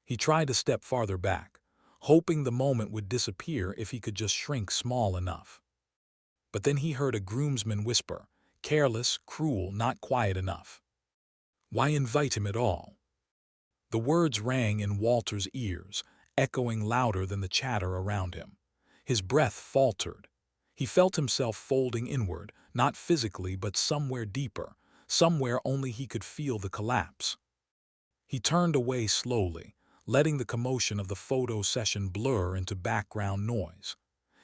S1: He tried to step farther back, hoping the moment would disappear if he could just shrink small enough. But then he heard a groomsman whisper, "Careless, cruel, not quiet enough. Why invite him at all?" The words rang in Walter's ears, echoing louder than the chatter around him. His breath faltered. He felt himself folding inward, not physically but somewhere deeper, somewhere only he could feel the collapse. He turned away slowly, letting the commotion of the photo session blur into background noise.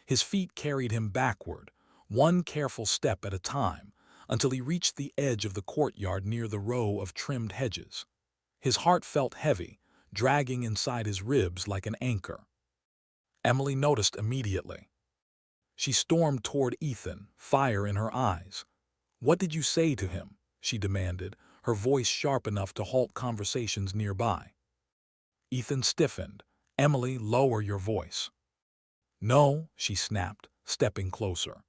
S1: His feet carried him backward, one careful step at a time, until he reached the edge of the courtyard near the row of trimmed hedges. His heart felt heavy, dragging inside his ribs like an anchor. Emily noticed immediately. She stormed toward Ethan, fire in her eyes. "What did you say to him?" she demanded, her voice sharp enough to halt conversations nearby. Ethan stiffened. "Emily, lower your voice." "No," she snapped, stepping closer.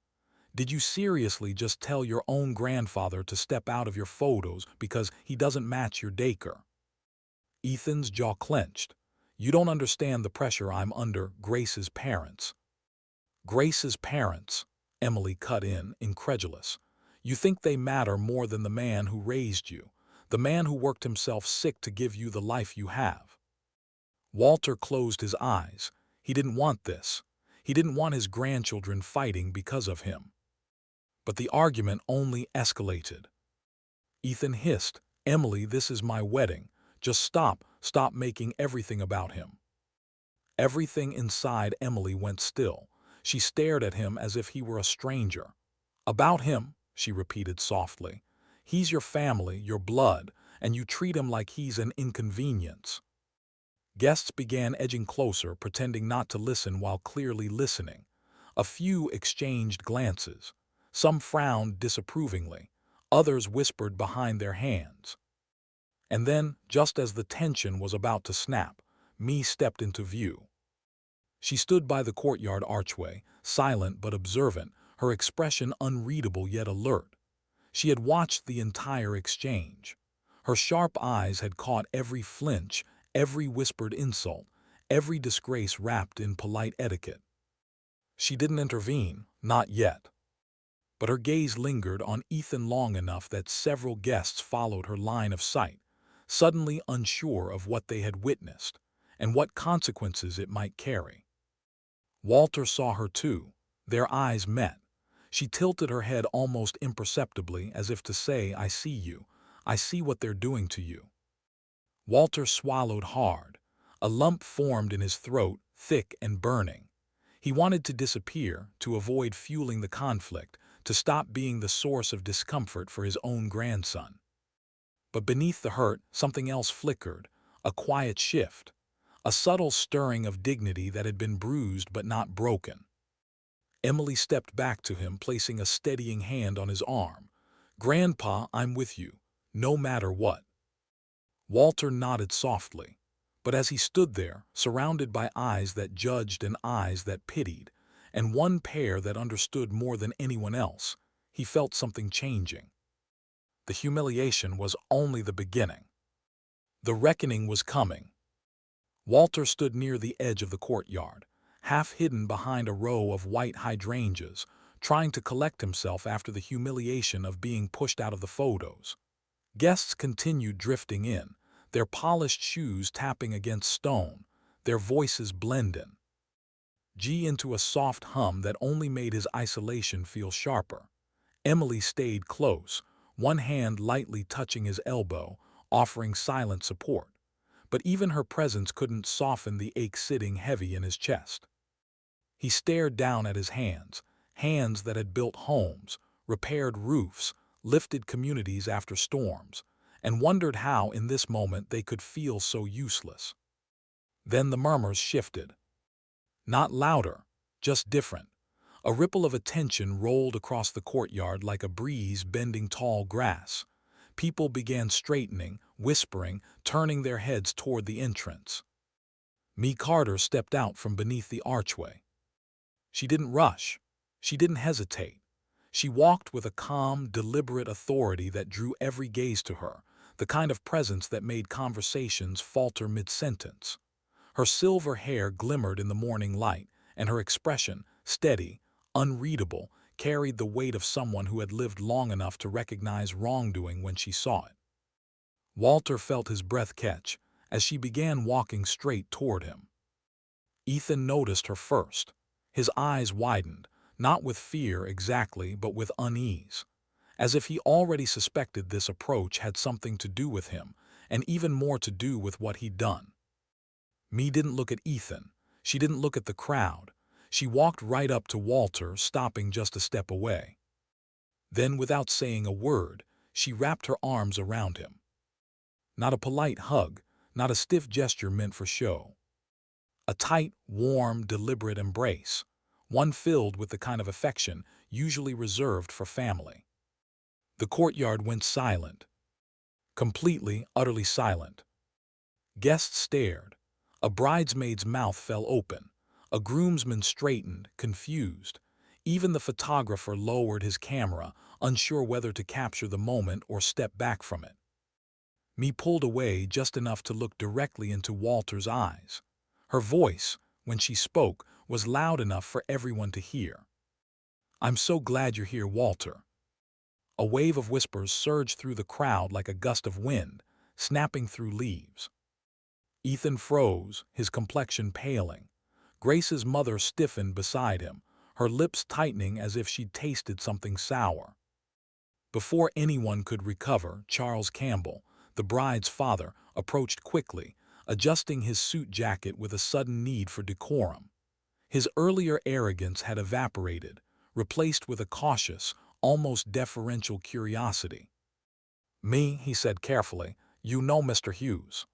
S1: "Did you seriously just tell your own grandfather to step out of your photos because he doesn't match your daycare?" Ethan's jaw clenched. "You don't understand the pressure I'm under, Grace's parents." "Grace's parents," Emily cut in, incredulous. "You think they matter more than the man who raised you, the man who worked himself sick to give you the life you have." Walter closed his eyes. He didn't want this. He didn't want his grandchildren fighting because of him. But the argument only escalated. Ethan hissed, "Emily, this is my wedding. Just stop making everything about him." Everything inside Emily went still. She stared at him as if he were a stranger. "About him," she repeated softly. "He's your family, your blood, and you treat him like he's an inconvenience." Guests began edging closer, pretending not to listen while clearly listening. A few exchanged glances. Some frowned disapprovingly. Others whispered behind their hands. And then, just as the tension was about to snap, Mee stepped into view. She stood by the courtyard archway, silent but observant, her expression unreadable yet alert. She had watched the entire exchange. Her sharp eyes had caught every flinch, every whispered insult, every disgrace wrapped in polite etiquette. She didn't intervene, not yet. But her gaze lingered on Ethan long enough that several guests followed her line of sight, suddenly unsure of what they had witnessed and what consequences it might carry. Walter saw her too. Their eyes met. She tilted her head almost imperceptibly as if to say, "I see you. I see what they're doing to you." Walter swallowed hard. A lump formed in his throat, thick and burning. He wanted to disappear, to avoid fueling the conflict, to stop being the source of discomfort for his own grandson. But beneath the hurt, something else flickered, a quiet shift, a subtle stirring of dignity that had been bruised but not broken. Emily stepped back to him, placing a steadying hand on his arm. "Grandpa, I'm with you, no matter what." Walter nodded softly, but as he stood there, surrounded by eyes that judged and eyes that pitied, and one pair that understood more than anyone else, he felt something changing. The humiliation was only the beginning. The reckoning was coming. Walter stood near the edge of the courtyard, half hidden behind a row of white hydrangeas, trying to collect himself after the humiliation of being pushed out of the photos. Guests continued drifting in, their polished shoes tapping against stone, their voices blending into a soft hum that only made his isolation feel sharper. Emily stayed close, one hand lightly touching his elbow, offering silent support. But even her presence couldn't soften the ache sitting heavy in his chest. He stared down at his hands, hands that had built homes, repaired roofs, lifted communities after storms, and wondered how in this moment they could feel so useless. Then the murmurs shifted. Not louder, just different. A ripple of attention rolled across the courtyard like a breeze bending tall grass. People began straightening, whispering, turning their heads toward the entrance. Mee Carter stepped out from beneath the archway. She didn't rush. She didn't hesitate. She walked with a calm, deliberate authority that drew every gaze to her, the kind of presence that made conversations falter mid-sentence. Her silver hair glimmered in the morning light, and her expression, steady, unreadable, carried the weight of someone who had lived long enough to recognize wrongdoing when she saw it. Walter felt his breath catch as she began walking straight toward him. Ethan noticed her first. His eyes widened, not with fear exactly, but with unease, as if he already suspected this approach had something to do with him, and even more to do with what he'd done. Mee didn't look at Ethan. She didn't look at the crowd. She walked right up to Walter, stopping just a step away. Then, without saying a word, she wrapped her arms around him. Not a polite hug, not a stiff gesture meant for show. A tight, warm, deliberate embrace, one filled with the kind of affection usually reserved for family. The courtyard went silent. Completely, utterly silent. Guests stared. A bridesmaid's mouth fell open. A groomsman straightened, confused. Even the photographer lowered his camera, unsure whether to capture the moment or step back from it. Mee pulled away just enough to look directly into Walter's eyes. Her voice, when she spoke, was loud enough for everyone to hear. "I'm so glad you're here, Walter." A wave of whispers surged through the crowd like a gust of wind, snapping through leaves. Ethan froze, his complexion paling. Grace's mother stiffened beside him, her lips tightening as if she'd tasted something sour. Before anyone could recover, Charles Campbell, the bride's father, approached quickly, adjusting his suit jacket with a sudden need for decorum. His earlier arrogance had evaporated, replaced with a cautious, almost deferential curiosity. "Me," he said carefully, "you know Mr. Hughes."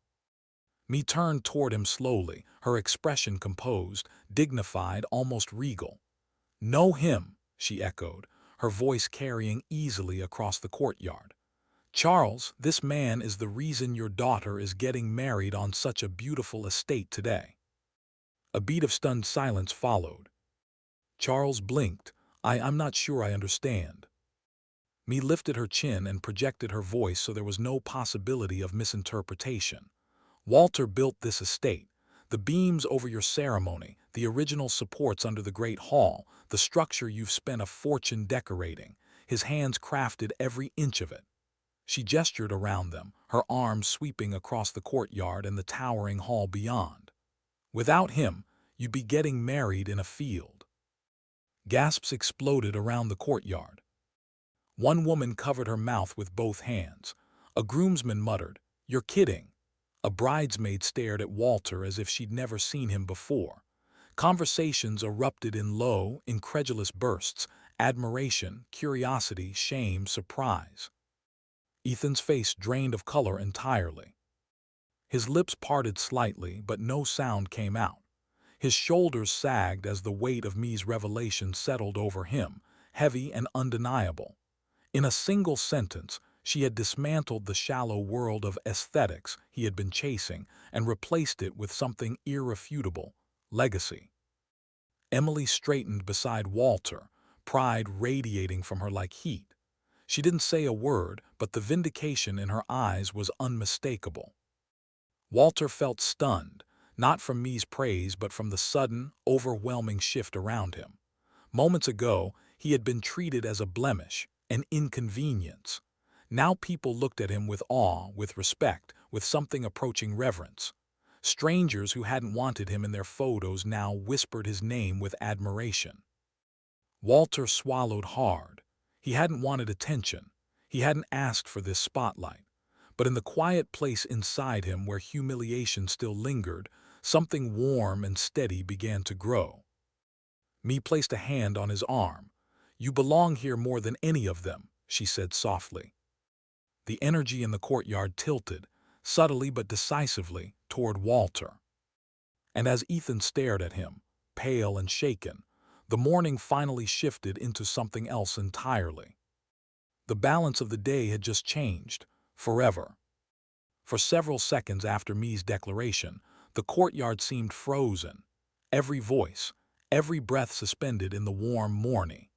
S1: Mee turned toward him slowly, her expression composed, dignified, almost regal. "Know him," she echoed, her voice carrying easily across the courtyard. "Charles, this man is the reason your daughter is getting married on such a beautiful estate today." A beat of stunned silence followed. Charles blinked. I'm not sure I understand." Mee lifted her chin and projected her voice so there was no possibility of misinterpretation. "Walter built this estate. The beams over your ceremony, the original supports under the Great Hall, the structure you've spent a fortune decorating. His hands crafted every inch of it." She gestured around them, her arms sweeping across the courtyard and the towering hall beyond. "Without him, you'd be getting married in a field." Gasps exploded around the courtyard. One woman covered her mouth with both hands. A groomsman muttered, "You're kidding." A bridesmaid stared at Walter as if she'd never seen him before. Conversations erupted in low, incredulous bursts: admiration, curiosity, shame, surprise. Ethan's face drained of color entirely. His lips parted slightly, but no sound came out. His shoulders sagged as the weight of Mee's revelation settled over him, heavy and undeniable. In a single sentence, she had dismantled the shallow world of aesthetics he had been chasing and replaced it with something irrefutable: legacy. Emily straightened beside Walter, pride radiating from her like heat. She didn't say a word, but the vindication in her eyes was unmistakable. Walter felt stunned, not from Mee's praise but from the sudden, overwhelming shift around him. Moments ago, he had been treated as a blemish, an inconvenience. Now people looked at him with awe, with respect, with something approaching reverence. Strangers who hadn't wanted him in their photos now whispered his name with admiration. Walter swallowed hard. He hadn't wanted attention. He hadn't asked for this spotlight. But in the quiet place inside him where humiliation still lingered, something warm and steady began to grow. Mee placed a hand on his arm. "You belong here more than any of them," she said softly. The energy in the courtyard tilted, subtly but decisively, toward Walter. And as Ethan stared at him, pale and shaken, the morning finally shifted into something else entirely. The balance of the day had just changed, forever. For several seconds after Mee's declaration, the courtyard seemed frozen, every voice, every breath suspended in the warm morning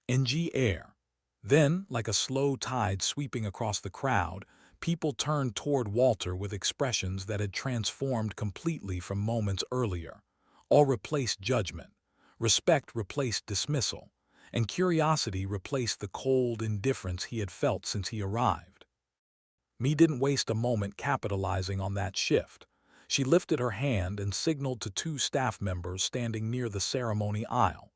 S1: ng air. Then, like a slow tide sweeping across the crowd, people turned toward Walter with expressions that had transformed completely from moments earlier. Awe replaced judgment. Respect replaced dismissal. and curiosity replaced the cold indifference he had felt since he arrived. Me didn't waste a moment capitalizing on that shift. She lifted her hand and signaled to two staff members standing near the ceremony aisle.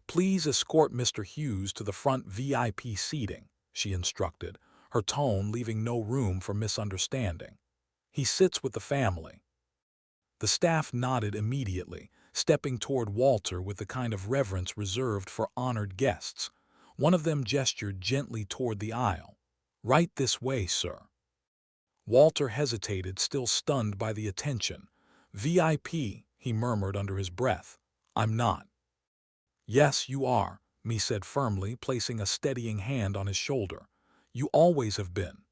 S1: "Please escort Mr. Hughes to the front VIP seating," she instructed, her tone leaving no room for misunderstanding. "He sits with the family." The staff nodded immediately, stepping toward Walter with the kind of reverence reserved for honored guests. One of them gestured gently toward the aisle. "Right this way, sir." Walter hesitated, still stunned by the attention. "VIP," he murmured under his breath. "I'm not." "Yes, you are," Me said firmly, placing a steadying hand on his shoulder. "You always have been."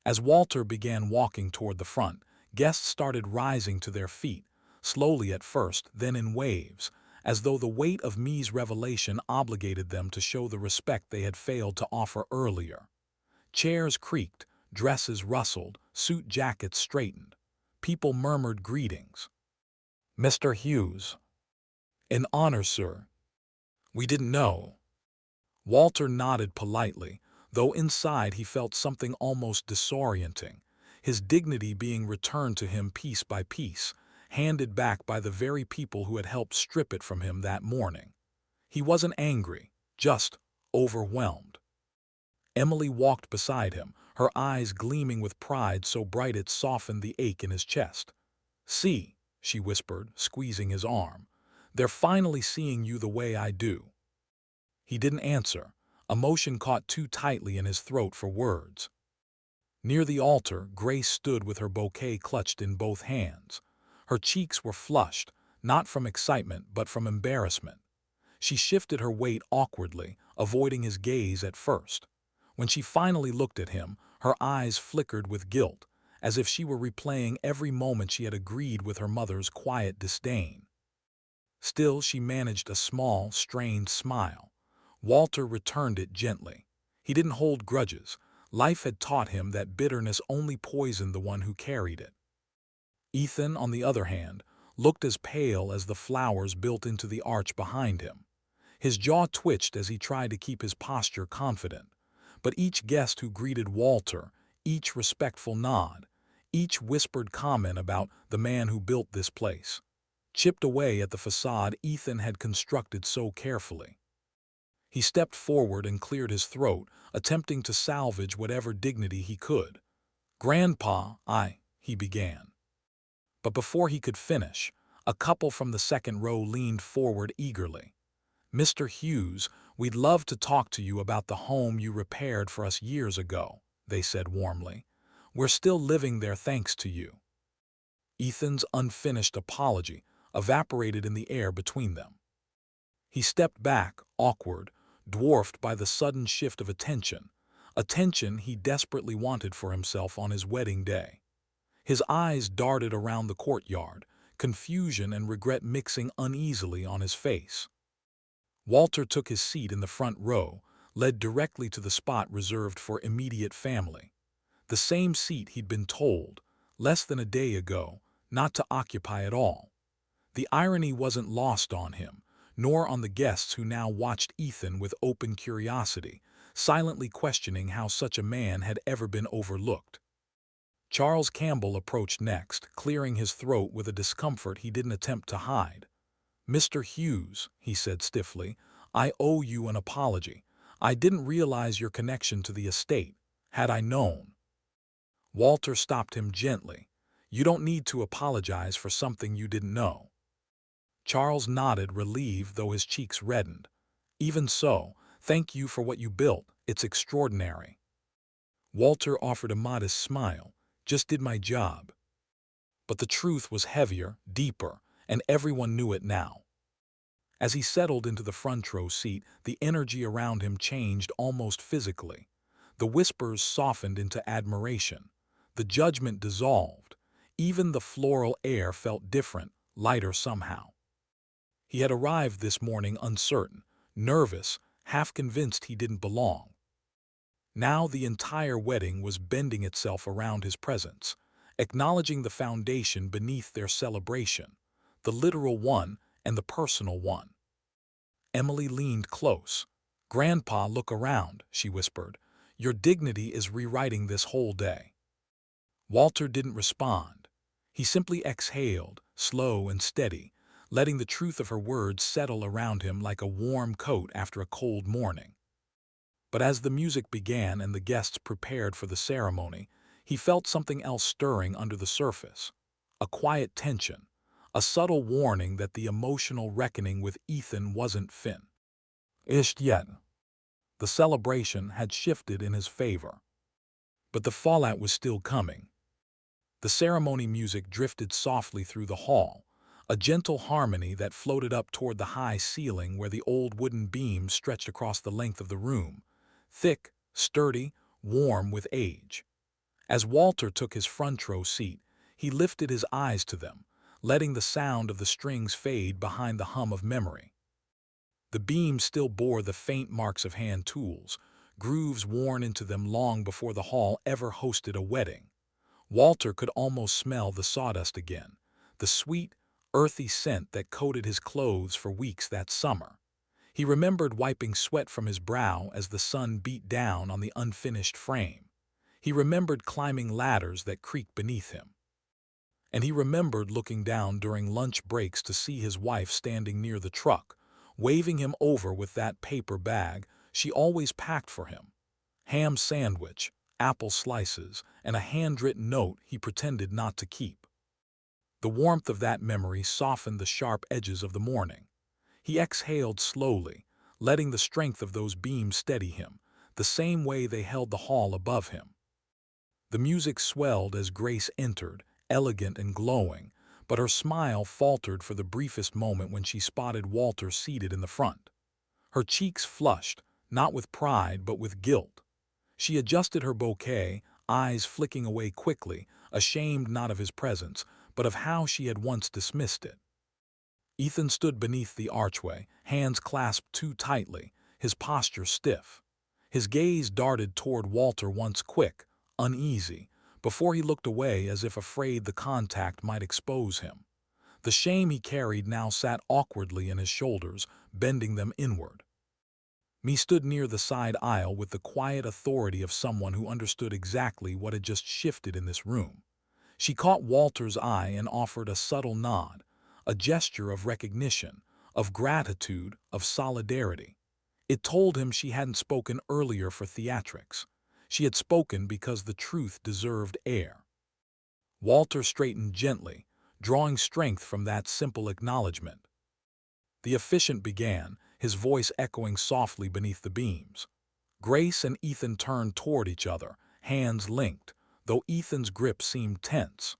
S1: As Walter began walking toward the front, guests started rising to their feet, slowly at first, then in waves, as though the weight of Me's revelation obligated them to show the respect they had failed to offer earlier. Chairs creaked, dresses rustled, suit jackets straightened. People murmured greetings. "Mr. Hughes." "In honor, sir." "We didn't know." Walter nodded politely, though inside he felt something almost disorienting, his dignity being returned to him piece by piece, handed back by the very people who had helped strip it from him that morning. He wasn't angry, just overwhelmed. Emily walked beside him, her eyes gleaming with pride so bright it softened the ache in his chest. "See," she whispered, squeezing his arm, "they're finally seeing you the way I do." He didn't answer, emotion caught too tightly in his throat for words. Near the altar, Grace stood with her bouquet clutched in both hands. Her cheeks were flushed, not from excitement but from embarrassment. She shifted her weight awkwardly, avoiding his gaze at first. When she finally looked at him, her eyes flickered with guilt, as if she were replaying every moment she had agreed with her mother's quiet disdain. Still, she managed a small, strained smile. Walter returned it gently. He didn't hold grudges. Life had taught him that bitterness only poisoned the one who carried it. Ethan, on the other hand, looked as pale as the flowers built into the arch behind him. His jaw twitched as he tried to keep his posture confident. But each guest who greeted Walter, each respectful nod, each whispered comment about the man who built this place, chipped away at the facade Ethan had constructed so carefully. He stepped forward and cleared his throat, attempting to salvage whatever dignity he could. "Grandpa, he began. But before he could finish, a couple from the second row leaned forward eagerly. "Mr. Hughes, we'd love to talk to you about the home you repaired for us years ago," they said warmly. "We're still living there thanks to you." Ethan's unfinished apology evaporated in the air between them. He stepped back, awkward, dwarfed by the sudden shift of attention he desperately wanted for himself on his wedding day. His eyes darted around the courtyard, confusion and regret mixing uneasily on his face. Walter took his seat in the front row, led directly to the spot reserved for immediate family. The same seat he'd been told, less than a day ago, not to occupy at all. The irony wasn't lost on him, nor on the guests who now watched Ethan with open curiosity, silently questioning how such a man had ever been overlooked. Charles Campbell approached next, clearing his throat with a discomfort he didn't attempt to hide. "Mr. Hughes," he said stiffly, "I owe you an apology. I didn't realize your connection to the estate. Had I known—" Walter stopped him gently. "You don't need to apologize for something you didn't know." Charles nodded, relieved though his cheeks reddened. "Even so, thank you for what you built. It's extraordinary." Walter offered a modest smile. "Just did my job." But the truth was heavier, deeper, and everyone knew it now. As he settled into the front row seat, the energy around him changed almost physically. The whispers softened into admiration. The judgment dissolved. Even the floral air felt different, lighter somehow. He had arrived this morning uncertain, nervous, half convinced he didn't belong. Now the entire wedding was bending itself around his presence, acknowledging the foundation beneath their celebration, the literal one and the personal one. Emily leaned close. "Grandpa, look around," she whispered. "Your dignity is rewriting this whole day." Walter didn't respond. He simply exhaled, slow and steady, letting the truth of her words settle around him like a warm coat after a cold morning. But as the music began and the guests prepared for the ceremony, he felt something else stirring under the surface. A quiet tension, a subtle warning that the emotional reckoning with Ethan wasn't finished yet. The celebration had shifted in his favor. But the fallout was still coming. The ceremony music drifted softly through the hall, a gentle harmony that floated up toward the high ceiling where the old wooden beams stretched across the length of the room, thick, sturdy, warm with age. As Walter took his front row seat, he lifted his eyes to them, letting the sound of the strings fade behind the hum of memory. The beams still bore the faint marks of hand tools, grooves worn into them long before the hall ever hosted a wedding. Walter could almost smell the sawdust again, the sweet, earthy scent that coated his clothes for weeks that summer. He remembered wiping sweat from his brow as the sun beat down on the unfinished frame. He remembered climbing ladders that creaked beneath him. And he remembered looking down during lunch breaks to see his wife standing near the truck, waving him over with that paper bag she always packed for him. Ham sandwich, apple slices, and a handwritten note he pretended not to keep. The warmth of that memory softened the sharp edges of the morning. He exhaled slowly, letting the strength of those beams steady him, the same way they held the hall above him. The music swelled as Grace entered, elegant and glowing, but her smile faltered for the briefest moment when she spotted Walter seated in the front. Her cheeks flushed, not with pride but with guilt. She adjusted her bouquet, eyes flicking away quickly, ashamed not of his presence, but of how she had once dismissed it. Ethan stood beneath the archway, hands clasped too tightly, his posture stiff. His gaze darted toward Walter once quick, uneasy, before he looked away as if afraid the contact might expose him. The shame he carried now sat awkwardly in his shoulders, bending them inward. Me stood near the side aisle with the quiet authority of someone who understood exactly what had just shifted in this room. She caught Walter's eye and offered a subtle nod, a gesture of recognition, of gratitude, of solidarity. It told him she hadn't spoken earlier for theatrics. She had spoken because the truth deserved air. Walter straightened gently, drawing strength from that simple acknowledgement. The officiant began, his voice echoing softly beneath the beams. Grace and Ethan turned toward each other, hands linked, though Ethan's grip seemed tense.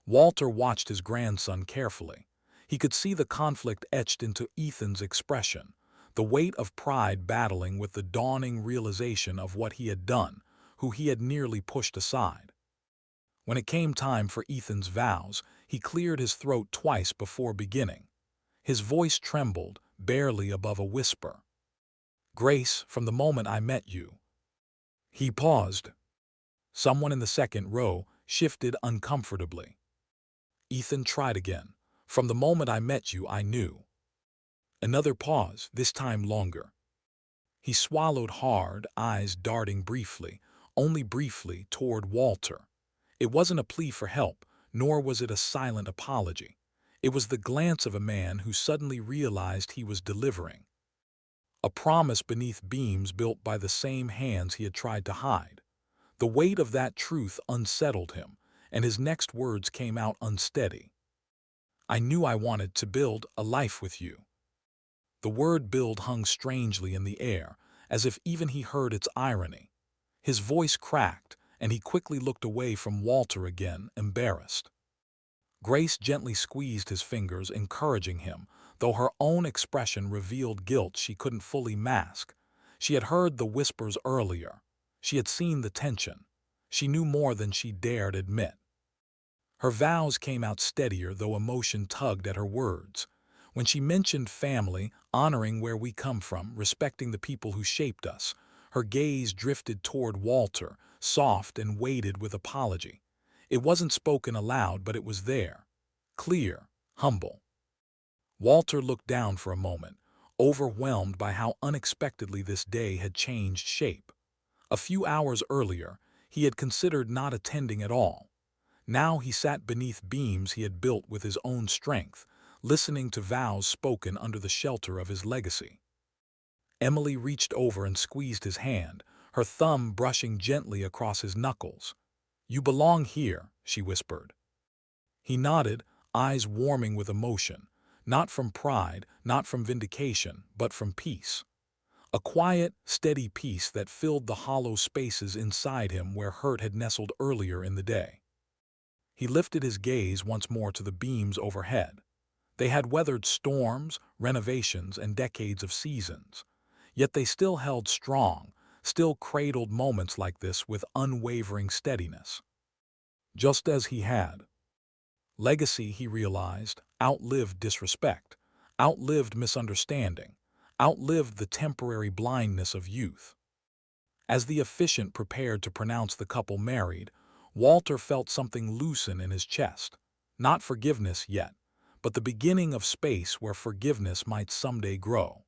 S1: Walter watched his grandson carefully. He could see the conflict etched into Ethan's expression, the weight of pride battling with the dawning realization of what he had done, who he had nearly pushed aside. When it came time for Ethan's vows, he cleared his throat twice before beginning. His voice trembled, barely above a whisper. "Grace, from the moment I met you." He paused. Someone in the second row shifted uncomfortably. Ethan tried again. "From the moment I met you, I knew." Another pause, this time longer. He swallowed hard, eyes darting briefly, only briefly, toward Walter. It wasn't a plea for help, nor was it a silent apology. It was the glance of a man who suddenly realized he was delivering. A promise beneath beams built by the same hands he had tried to hide. The weight of that truth unsettled him, and his next words came out unsteady. "I knew I wanted to build a life with you." The word build hung strangely in the air, as if even he heard its irony. His voice cracked, and he quickly looked away from Walter again, embarrassed. Grace gently squeezed his fingers, encouraging him, though her own expression revealed guilt she couldn't fully mask. She had heard the whispers earlier. She had seen the tension. She knew more than she dared admit. Her vows came out steadier, though emotion tugged at her words. When she mentioned family, honoring where we come from, respecting the people who shaped us, her gaze drifted toward Walter, soft and weighted with apology. It wasn't spoken aloud, but it was there. Clear, humble. Walter looked down for a moment, overwhelmed by how unexpectedly this day had changed shape. A few hours earlier, he had considered not attending at all. Now he sat beneath beams he had built with his own strength, listening to vows spoken under the shelter of his legacy. Emily reached over and squeezed his hand, her thumb brushing gently across his knuckles. "You belong here," she whispered. He nodded, eyes warming with emotion, not from pride, not from vindication, but from peace. A quiet, steady peace that filled the hollow spaces inside him where hurt had nestled earlier in the day. He lifted his gaze once more to the beams overhead. They had weathered storms, renovations, and decades of seasons. Yet they still held strong, still cradled moments like this with unwavering steadiness. Just as he had. Legacy, he realized, outlived disrespect, outlived misunderstanding, outlived the temporary blindness of youth. As the officiant prepared to pronounce the couple married, Walter felt something loosen in his chest. Not forgiveness yet, but the beginning of space where forgiveness might someday grow.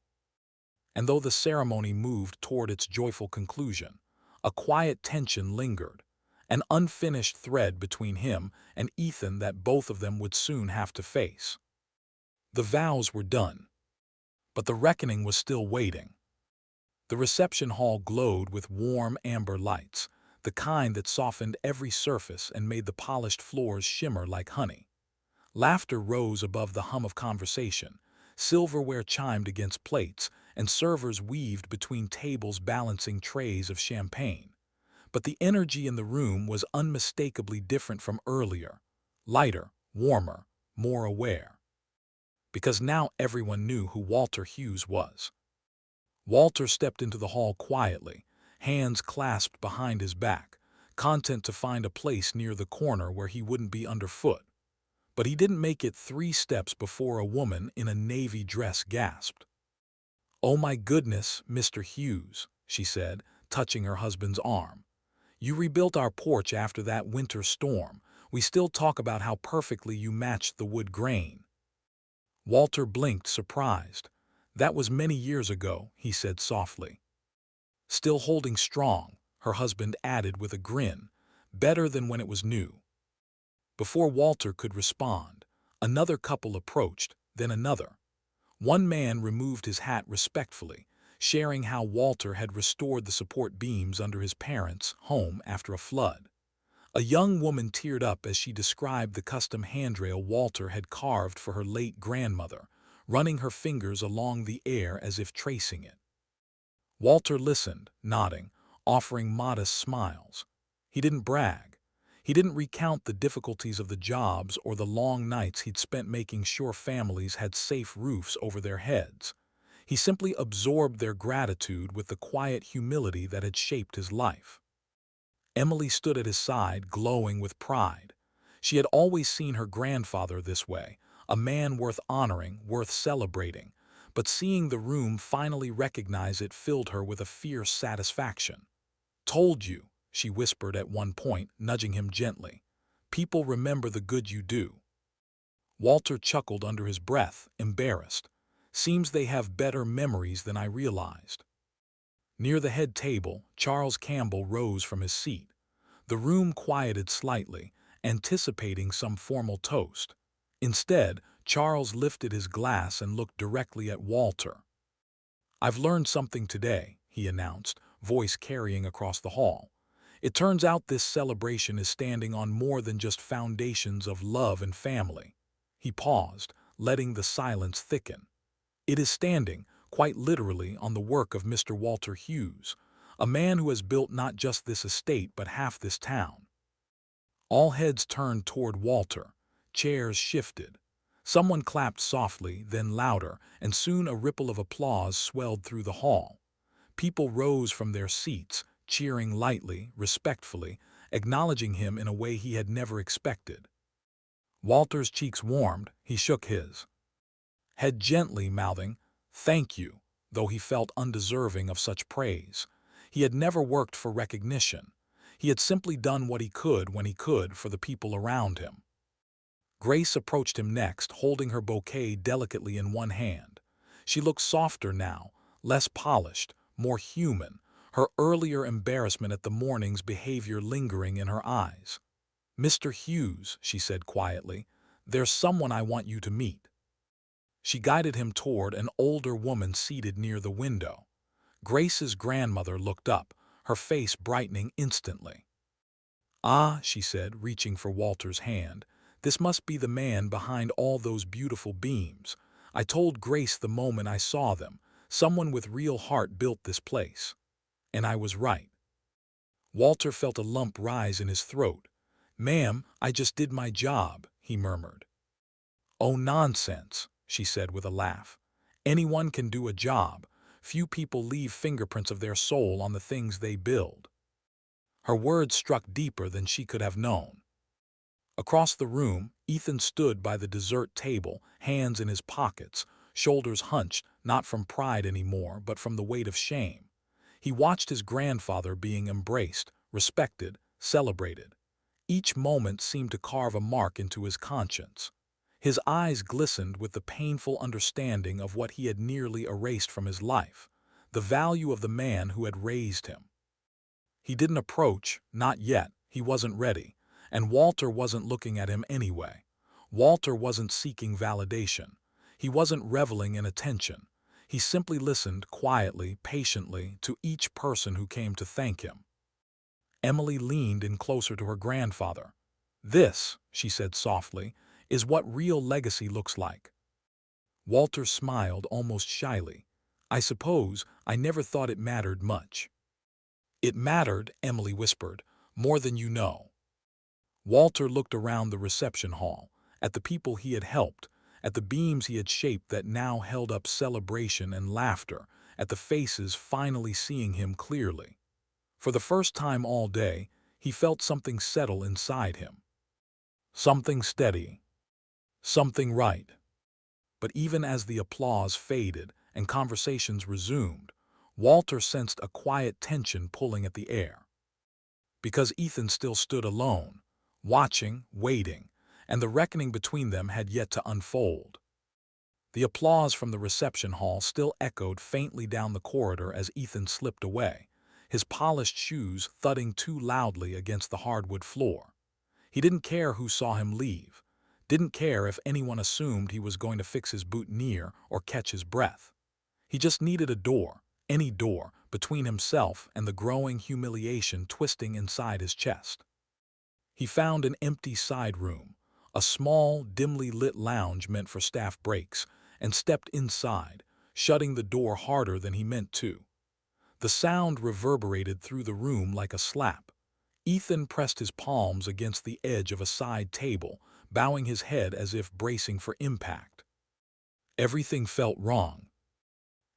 S1: And though the ceremony moved toward its joyful conclusion, a quiet tension lingered, an unfinished thread between him and Ethan that both of them would soon have to face. The vows were done, but the reckoning was still waiting. The reception hall glowed with warm amber lights, the kind that softened every surface and made the polished floors shimmer like honey. Laughter rose above the hum of conversation, silverware chimed against plates, and servers weaved between tables balancing trays of champagne. But the energy in the room was unmistakably different from earlier, lighter, warmer, more aware. Because now everyone knew who Walter Hughes was. Walter stepped into the hall quietly, hands clasped behind his back, content to find a place near the corner where he wouldn't be underfoot. But he didn't make it 3 steps before a woman in a navy dress gasped. "Oh my goodness, Mr. Hughes," she said, touching her husband's arm. "You rebuilt our porch after that winter storm. We still talk about how perfectly you matched the wood grain." Walter blinked, surprised. "That was many years ago," he said softly. "Still holding strong," her husband added with a grin. "Better than when it was new." Before Walter could respond, another couple approached, then another. One man removed his hat respectfully, sharing how Walter had restored the support beams under his parents' home after a flood. A young woman teared up as she described the custom handrail Walter had carved for her late grandmother, running her fingers along the air as if tracing it. Walter listened, nodding, offering modest smiles. He didn't brag. He didn't recount the difficulties of the jobs or the long nights he'd spent making sure families had safe roofs over their heads. He simply absorbed their gratitude with the quiet humility that had shaped his life. Emily stood at his side, glowing with pride. She had always seen her grandfather this way, a man worth honoring, worth celebrating, but seeing the room finally recognize it filled her with a fierce satisfaction. "Told you," she whispered at one point, nudging him gently. "People remember the good you do." Walter chuckled under his breath, embarrassed. "Seems they have better memories than I realized." Near the head table, Charles Campbell rose from his seat. The room quieted slightly, anticipating some formal toast. Instead, Charles lifted his glass and looked directly at Walter. "I've learned something today," he announced, voice carrying across the hall. "It turns out this celebration is standing on more than just foundations of love and family." He paused, letting the silence thicken. "It is standing, quite literally, on the work of Mr. Walter Hughes, a man who has built not just this estate but half this town." All heads turned toward Walter. Chairs shifted. Someone clapped softly, then louder, and soon a ripple of applause swelled through the hall. People rose from their seats, cheering lightly, respectfully, acknowledging him in a way he had never expected. Walter's cheeks warmed, he shook his head gently, mouthing, "Thank you," though he felt undeserving of such praise. He had never worked for recognition. He had simply done what he could when he could for the people around him. Grace approached him next, holding her bouquet delicately in one hand. She looked softer now, less polished, more human, her earlier embarrassment at the morning's behavior lingering in her eyes. "Mr. Hughes," she said quietly, "there's someone I want you to meet." She guided him toward an older woman seated near the window. Grace's grandmother looked up, her face brightening instantly. "Ah," she said, reaching for Walter's hand, "this must be the man behind all those beautiful beams. I told Grace the moment I saw them, someone with real heart built this place. And I was right." Walter felt a lump rise in his throat. "Ma'am, I just did my job," he murmured. "Oh, nonsense," she said with a laugh. "Anyone can do a job. Few people leave fingerprints of their soul on the things they build." Her words struck deeper than she could have known. Across the room, Ethan stood by the dessert table, hands in his pockets, shoulders hunched, not from pride anymore, but from the weight of shame. He watched his grandfather being embraced, respected, celebrated. Each moment seemed to carve a mark into his conscience. His eyes glistened with the painful understanding of what he had nearly erased from his life, the value of the man who had raised him. He didn't approach, not yet, he wasn't ready, and Walter wasn't looking at him anyway. Walter wasn't seeking validation. He wasn't reveling in attention. He simply listened quietly, patiently, to each person who came to thank him. Emily leaned in closer to her grandfather. "This," she said softly, "is what real legacy looks like." Walter smiled almost shyly. "I suppose I never thought it mattered much." "It mattered," Emily whispered, "more than you know." Walter looked around the reception hall, at the people he had helped, at the beams he had shaped that now held up celebration and laughter, at the faces finally seeing him clearly. For the first time all day, he felt something settle inside him. Something steady. Something right. But even as the applause faded and conversations resumed, Walter sensed a quiet tension pulling at the air. Because Ethan still stood alone, watching, waiting, and the reckoning between them had yet to unfold. The applause from the reception hall still echoed faintly down the corridor as Ethan slipped away, his polished shoes thudding too loudly against the hardwood floor. He didn't care who saw him leave, didn't care if anyone assumed he was going to fix his boutonniere or catch his breath. He just needed a door, any door, between himself and the growing humiliation twisting inside his chest. He found an empty side room, a small, dimly lit lounge meant for staff breaks, and stepped inside, shutting the door harder than he meant to. The sound reverberated through the room like a slap. Ethan pressed his palms against the edge of a side table, bowing his head as if bracing for impact. Everything felt wrong.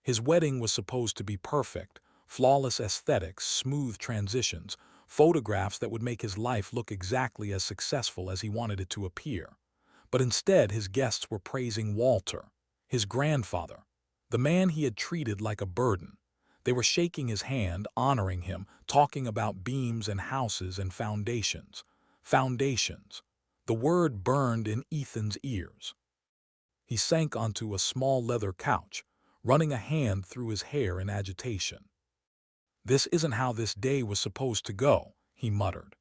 S1: His wedding was supposed to be perfect, flawless aesthetics, smooth transitions, photographs that would make his life look exactly as successful as he wanted it to appear. But instead his guests were praising Walter, his grandfather, the man he had treated like a burden. They were shaking his hand, honoring him, talking about beams and houses and foundations. Foundations. The word burned in Ethan's ears. He sank onto a small leather couch, running a hand through his hair in agitation. "This isn't how this day was supposed to go," he muttered.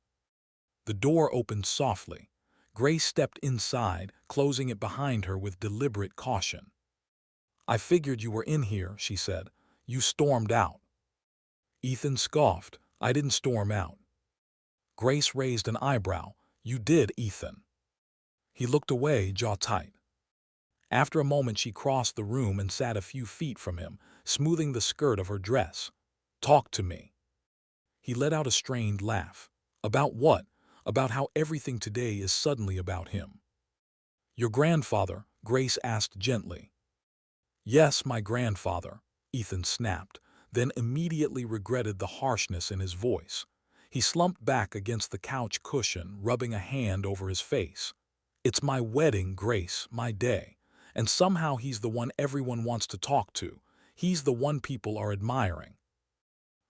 S1: The door opened softly. Grace stepped inside, closing it behind her with deliberate caution. "I figured you were in here," she said. "You stormed out." Ethan scoffed. "I didn't storm out." Grace raised an eyebrow. "You did, Ethan." He looked away, jaw tight. After a moment she crossed the room and sat a few feet from him, smoothing the skirt of her dress. "Talk to me." He let out a strained laugh. "About what?" "About how everything today is suddenly about him." "Your grandfather?" Grace asked gently. "Yes, my grandfather," Ethan snapped, then immediately regretted the harshness in his voice. He slumped back against the couch cushion, rubbing a hand over his face. "It's my wedding, Grace, my day. And somehow he's the one everyone wants to talk to. He's the one people are admiring."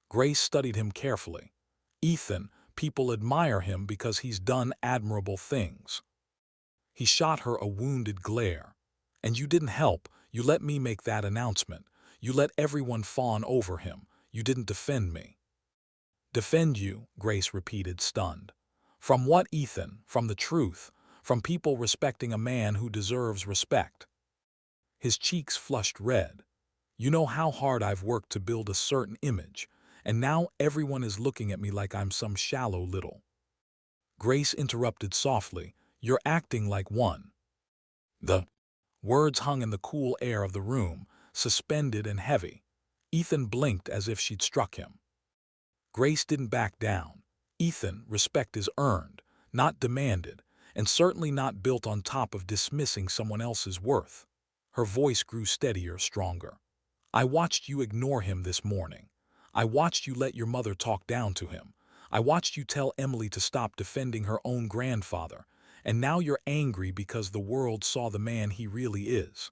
S1: Grace studied him carefully. "Ethan, people admire him because he's done admirable things." He shot her a wounded glare. "And you didn't help. You let me make that announcement. You let everyone fawn over him. You didn't defend me." "Defend you," Grace repeated, stunned. "From what, Ethan? From the truth? From people respecting a man who deserves respect?" His cheeks flushed red. "You know how hard I've worked to build a certain image, and now everyone is looking at me like I'm some shallow little—" Grace interrupted softly, "You're acting like one." The words hung in the cool air of the room, suspended and heavy. Ethan blinked as if she'd struck him. Grace didn't back down. "Ethan, respect is earned, not demanded, and certainly not built on top of dismissing someone else's worth." Her voice grew steadier, stronger. "I watched you ignore him this morning. I watched you let your mother talk down to him. I watched you tell Emily to stop defending her own grandfather, and now you're angry because the world saw the man he really is."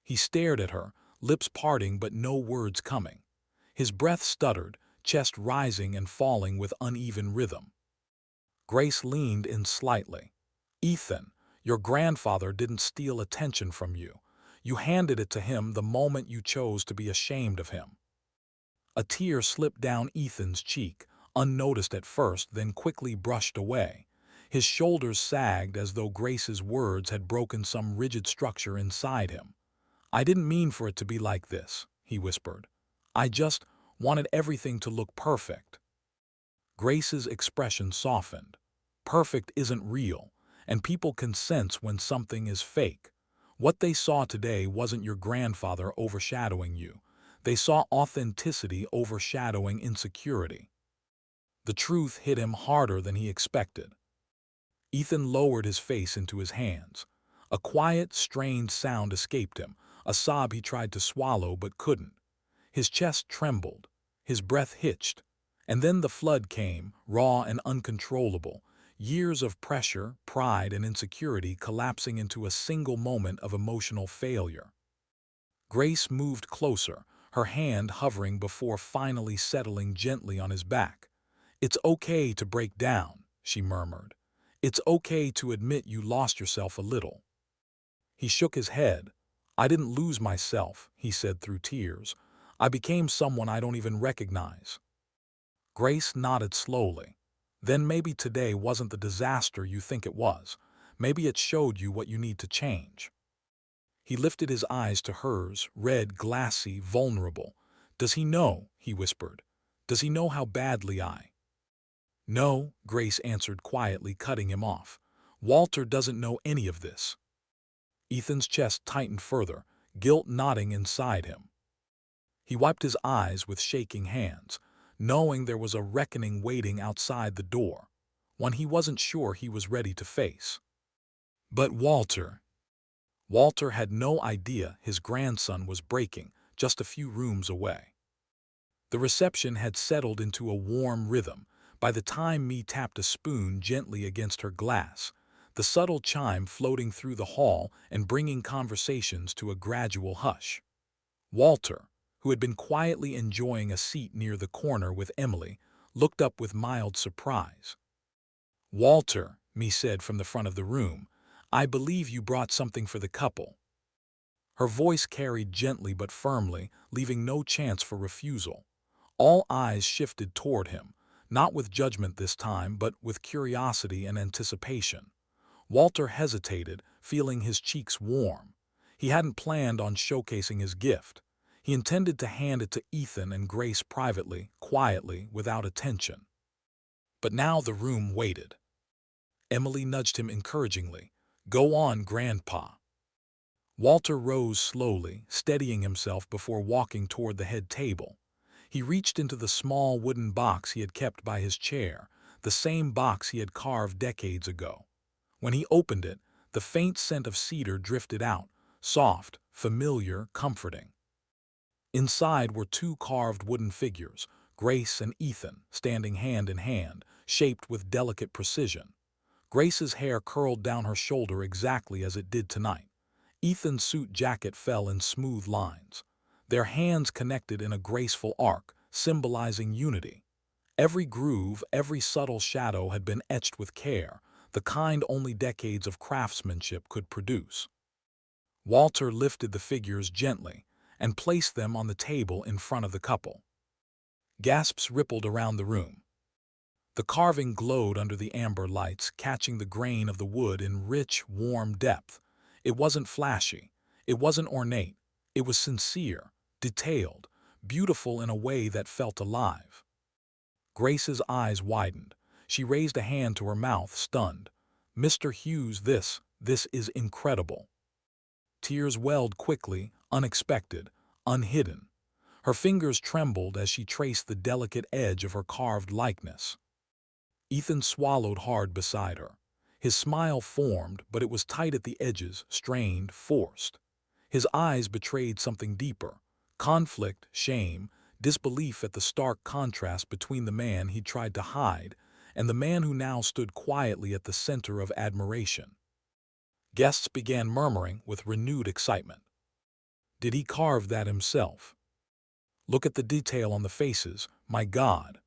S1: He stared at her, lips parting but no words coming. His breath stuttered, chest rising and falling with uneven rhythm. Grace leaned in slightly. "Ethan, your grandfather didn't steal attention from you. You handed it to him the moment you chose to be ashamed of him." A tear slipped down Ethan's cheek, unnoticed at first, then quickly brushed away. His shoulders sagged as though Grace's words had broken some rigid structure inside him. "I didn't mean for it to be like this," he whispered. "I just wanted everything to look perfect." Grace's expression softened. "Perfect isn't real, and people can sense when something is fake. What they saw today wasn't your grandfather overshadowing you. They saw authenticity overshadowing insecurity." The truth hit him harder than he expected. Ethan lowered his face into his hands. A quiet, strained sound escaped him, a sob he tried to swallow but couldn't. His chest trembled, his breath hitched, and then the flood came, raw and uncontrollable, years of pressure, pride, and insecurity collapsing into a single moment of emotional failure. Grace moved closer, her hand hovering before finally settling gently on his back. "It's okay to break down," she murmured. "It's okay to admit you lost yourself a little." He shook his head. "I didn't lose myself," he said through tears. "I became someone I don't even recognize." Grace nodded slowly. "Then maybe today wasn't the disaster you think it was. Maybe it showed you what you need to change." He lifted his eyes to hers, red, glassy, vulnerable. "Does he know?" he whispered. "Does he know how badly I—" "No," Grace answered quietly, cutting him off. "Walter doesn't know any of this." Ethan's chest tightened further, guilt knotting inside him. He wiped his eyes with shaking hands, knowing there was a reckoning waiting outside the door, one he wasn't sure he was ready to face. But Walter had no idea his grandson was breaking just a few rooms away. The reception had settled into a warm rhythm. By the time Mee tapped a spoon gently against her glass, the subtle chime floating through the hall and bringing conversations to a gradual hush. Walter, who had been quietly enjoying a seat near the corner with Emily, looked up with mild surprise. "Walter," Mee said from the front of the room, "I believe you brought something for the couple." Her voice carried gently but firmly, leaving no chance for refusal. All eyes shifted toward him, not with judgment this time, but with curiosity and anticipation. Walter hesitated, feeling his cheeks warm. He hadn't planned on showcasing his gift. He intended to hand it to Ethan and Grace privately, quietly, without attention. But now the room waited. Emily nudged him encouragingly. "Go on, Grandpa." Walter rose slowly, steadying himself before walking toward the head table. He reached into the small wooden box he had kept by his chair, the same box he had carved decades ago. When he opened it, the faint scent of cedar drifted out, soft, familiar, comforting. Inside were two carved wooden figures, Grace and Ethan, standing hand in hand, shaped with delicate precision. Grace's hair curled down her shoulder exactly as it did tonight. Ethan's suit jacket fell in smooth lines. Their hands connected in a graceful arc, symbolizing unity. Every groove, every subtle shadow had been etched with care, the kind only decades of craftsmanship could produce. Walter lifted the figures gently and placed them on the table in front of the couple. Gasps rippled around the room. The carving glowed under the amber lights, catching the grain of the wood in rich, warm depth. It wasn't flashy. It wasn't ornate. It was sincere, detailed, beautiful in a way that felt alive. Grace's eyes widened. She raised a hand to her mouth, stunned. "Mr. Hughes, this is incredible." Tears welled quickly, unexpected, unhidden. Her fingers trembled as she traced the delicate edge of her carved likeness. Ethan swallowed hard beside her. His smile formed, but it was tight at the edges, strained, forced. His eyes betrayed something deeper: conflict, shame, disbelief at the stark contrast between the man he'd tried to hide and the man who now stood quietly at the center of admiration. Guests began murmuring with renewed excitement. Did he carve that himself? Look at the detail on the faces, my God.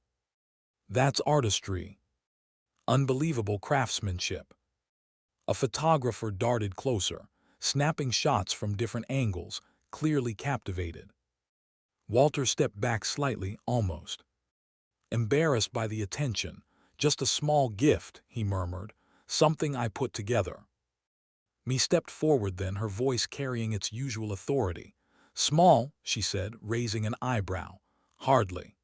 S1: That's artistry. Unbelievable craftsmanship. A photographer darted closer, snapping shots from different angles, clearly captivated. Walter stepped back slightly, almost embarrassed by the attention. "Just a small gift," he murmured, "something I put together." Me stepped forward then, her voice carrying its usual authority. "Small," she said, raising an eyebrow. "Hardly."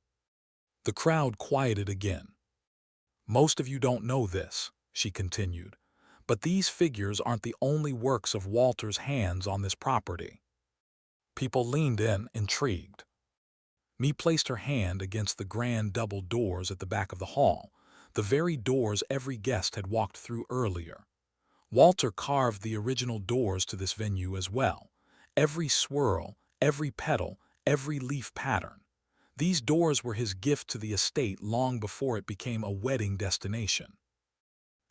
S1: The crowd quieted again. "Most of you don't know this," she continued, "but these figures aren't the only works of Walter's hands on this property." People leaned in, intrigued. Me placed her hand against the grand double doors at the back of the hall, the very doors every guest had walked through earlier. Walter carved the original doors to this venue as well. Every swirl, every petal, every leaf pattern. These doors were his gift to the estate long before it became a wedding destination.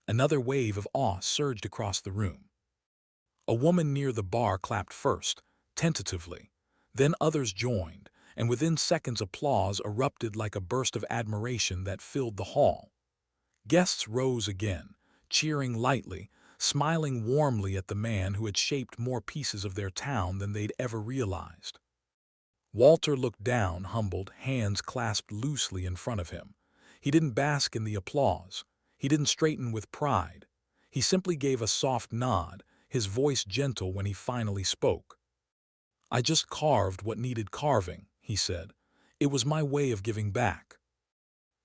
S1: Another wave of awe surged across the room. A woman near the bar clapped first, tentatively. Then others joined, and within seconds applause erupted like a burst of admiration that filled the hall. Guests rose again, cheering lightly, smiling warmly at the man who had shaped more pieces of their town than they'd ever realized. Walter looked down, humbled, hands clasped loosely in front of him. He didn't bask in the applause. He didn't straighten with pride. He simply gave a soft nod, his voice gentle when he finally spoke. "I just carved what needed carving," he said. "It was my way of giving back."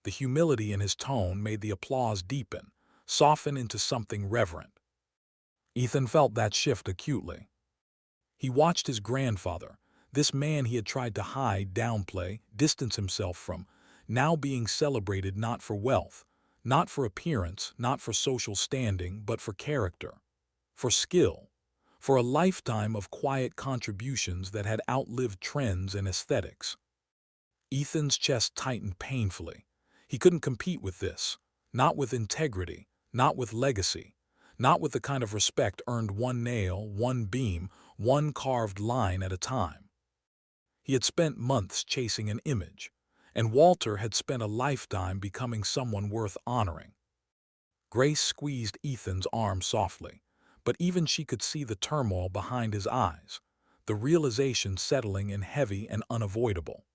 S1: The humility in his tone made the applause deepen, soften into something reverent. Ethan felt that shift acutely. He watched his grandfather, this man he had tried to hide, downplay, distance himself from, now being celebrated not for wealth, not for appearance, not for social standing, but for character, for skill, for a lifetime of quiet contributions that had outlived trends and aesthetics. Ethan's chest tightened painfully. He couldn't compete with this, not with integrity, not with legacy, not with the kind of respect earned one nail, one beam, one carved line at a time. He had spent months chasing an image, and Walter had spent a lifetime becoming someone worth honoring. Grace squeezed Ethan's arm softly, but even she could see the turmoil behind his eyes, the realization settling in heavy and unavoidable.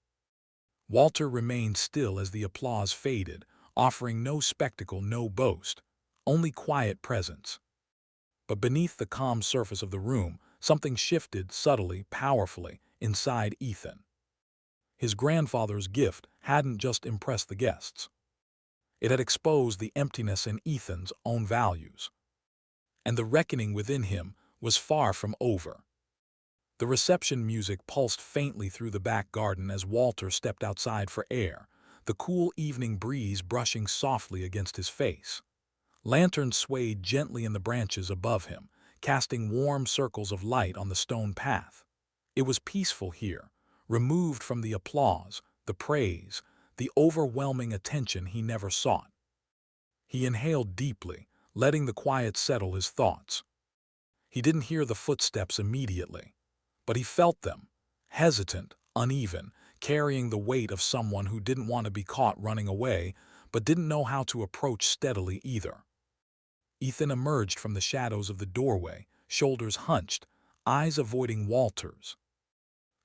S1: Walter remained still as the applause faded, offering no spectacle, no boast, only quiet presence. But beneath the calm surface of the room, something shifted subtly, powerfully, inside Ethan. His grandfather's gift hadn't just impressed the guests. It had exposed the emptiness in Ethan's own values. And the reckoning within him was far from over. The reception music pulsed faintly through the back garden as Walter stepped outside for air, the cool evening breeze brushing softly against his face. Lanterns swayed gently in the branches above him, casting warm circles of light on the stone path. It was peaceful here, removed from the applause, the praise, the overwhelming attention he never sought. He inhaled deeply, letting the quiet settle his thoughts. He didn't hear the footsteps immediately, but he felt them, hesitant, uneven, carrying the weight of someone who didn't want to be caught running away, but didn't know how to approach steadily either. Ethan emerged from the shadows of the doorway, shoulders hunched, eyes avoiding Walter's.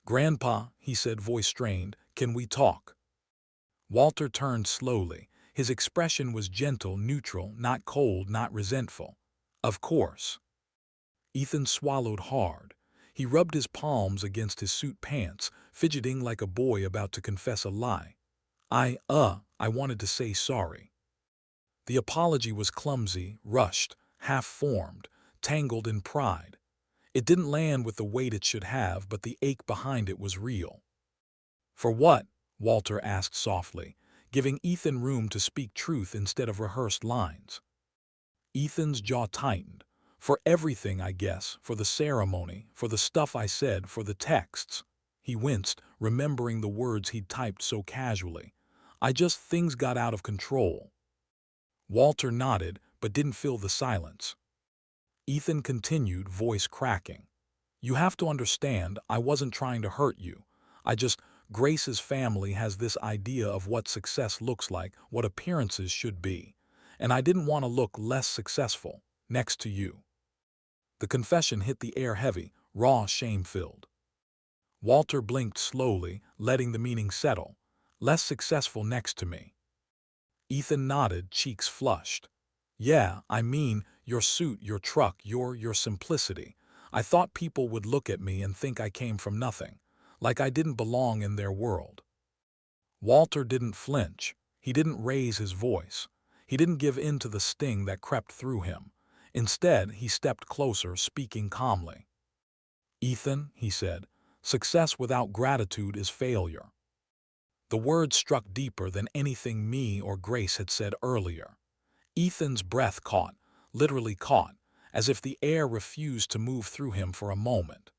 S1: "Grandpa," he said, voice strained, "can we talk?" Walter turned slowly. His expression was gentle, neutral, not cold, not resentful. "Of course." Ethan swallowed hard. He rubbed his palms against his suit pants, fidgeting like a boy about to confess a lie. I wanted to say sorry." The apology was clumsy, rushed, half-formed, tangled in pride. It didn't land with the weight it should have, but the ache behind it was real. "For what?" Walter asked softly, giving Ethan room to speak truth instead of rehearsed lines. Ethan's jaw tightened. "For everything, I guess, for the ceremony, for the stuff I said, for the texts." He winced, remembering the words he'd typed so casually. Things got out of control." Walter nodded, but didn't fill the silence. Ethan continued, voice cracking. "You have to understand, I wasn't trying to hurt you. Grace's family has this idea of what success looks like, what appearances should be. And I didn't want to look less successful, next to you." The confession hit the air heavy, raw, shame-filled. Walter blinked slowly, letting the meaning settle. "Less successful next to me." Ethan nodded, cheeks flushed. "Yeah, I mean, your suit, your truck, your simplicity. I thought people would look at me and think I came from nothing, like I didn't belong in their world." Walter didn't flinch. He didn't raise his voice. He didn't give in to the sting that crept through him. Instead, he stepped closer, speaking calmly. "Ethan," he said, "success without gratitude is failure." The words struck deeper than anything me or Grace had said earlier. Ethan's breath caught, literally caught, as if the air refused to move through him for a moment.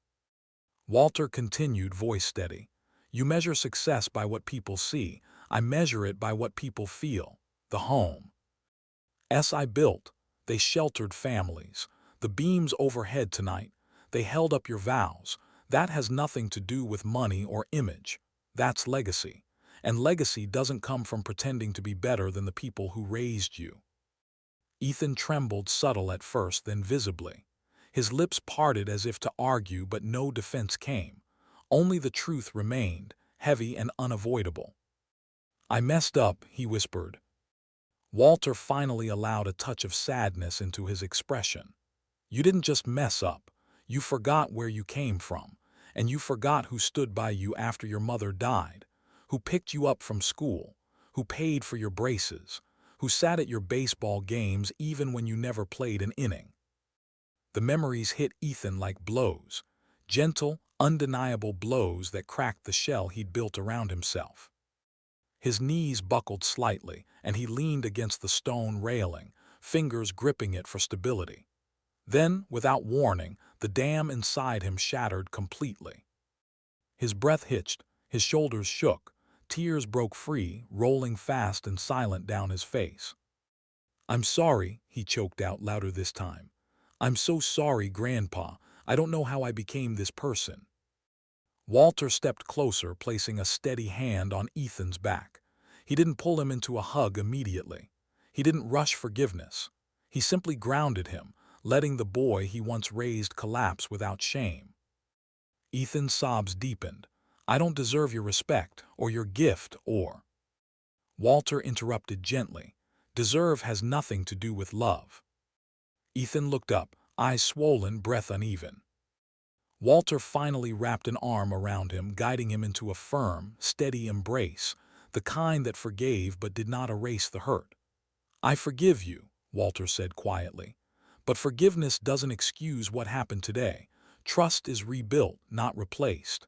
S1: Walter continued, voice steady. "You measure success by what people see. I measure it by what people feel. The home I built. They sheltered families. The beams overhead tonight. They held up your vows. That has nothing to do with money or image. That's legacy. And legacy doesn't come from pretending to be better than the people who raised you." Ethan trembled, subtle at first, then visibly. His lips parted as if to argue, but no defense came. Only the truth remained, heavy and unavoidable. "I messed up," he whispered. Walter finally allowed a touch of sadness into his expression. "You didn't just mess up. You forgot where you came from. And you forgot who stood by you after your mother died, who picked you up from school, who paid for your braces, who sat at your baseball games even when you never played an inning." The memories hit Ethan like blows, gentle, undeniable blows that cracked the shell he'd built around himself. His knees buckled slightly, and he leaned against the stone railing, fingers gripping it for stability. Then, without warning, the dam inside him shattered completely. His breath hitched, his shoulders shook, tears broke free, rolling fast and silent down his face. "I'm sorry," he choked out, louder this time. "I'm so sorry, Grandpa. I don't know how I became this person." Walter stepped closer, placing a steady hand on Ethan's back. He didn't pull him into a hug immediately. He didn't rush forgiveness. He simply grounded him, letting the boy he once raised collapse without shame. Ethan's sobs deepened. "I don't deserve your respect, or your gift, or—" Walter interrupted gently. "Deserve has nothing to do with love." Ethan looked up, eyes swollen, breath uneven. Walter finally wrapped an arm around him, guiding him into a firm, steady embrace, the kind that forgave but did not erase the hurt. "I forgive you," Walter said quietly. "But forgiveness doesn't excuse what happened today. Trust is rebuilt, not replaced."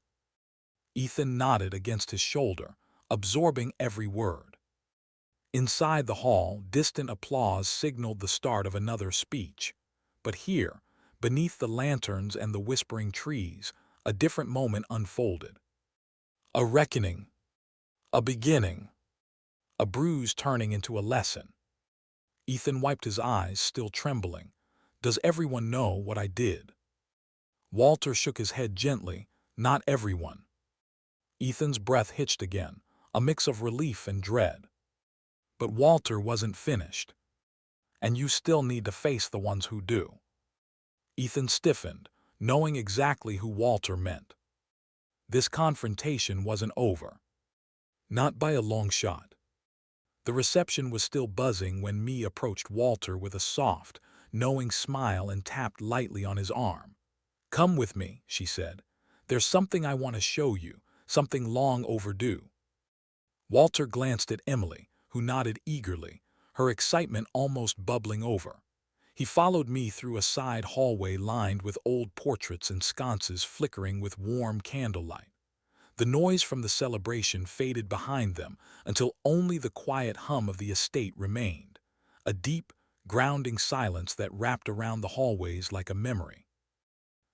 S1: Ethan nodded against his shoulder, absorbing every word. Inside the hall, distant applause signaled the start of another speech. But here, beneath the lanterns and the whispering trees, a different moment unfolded. A reckoning. A beginning. A bruise turning into a lesson. Ethan wiped his eyes, still trembling. "Does everyone know what I did?" Walter shook his head gently. "Not everyone." Ethan's breath hitched again, a mix of relief and dread. But Walter wasn't finished. "And you still need to face the ones who do." Ethan stiffened. knowing exactly who Walter meant. This confrontation wasn't over. Not by a long shot. The reception was still buzzing when Me approached Walter with a soft, knowing smile and tapped lightly on his arm. "Come with me," she said. "There's something I want to show you, something long overdue." Walter glanced at Emily, who nodded eagerly, her excitement almost bubbling over. He followed me through a side hallway lined with old portraits and sconces flickering with warm candlelight. The noise from the celebration faded behind them until only the quiet hum of the estate remained, a deep, grounding silence that wrapped around the hallways like a memory.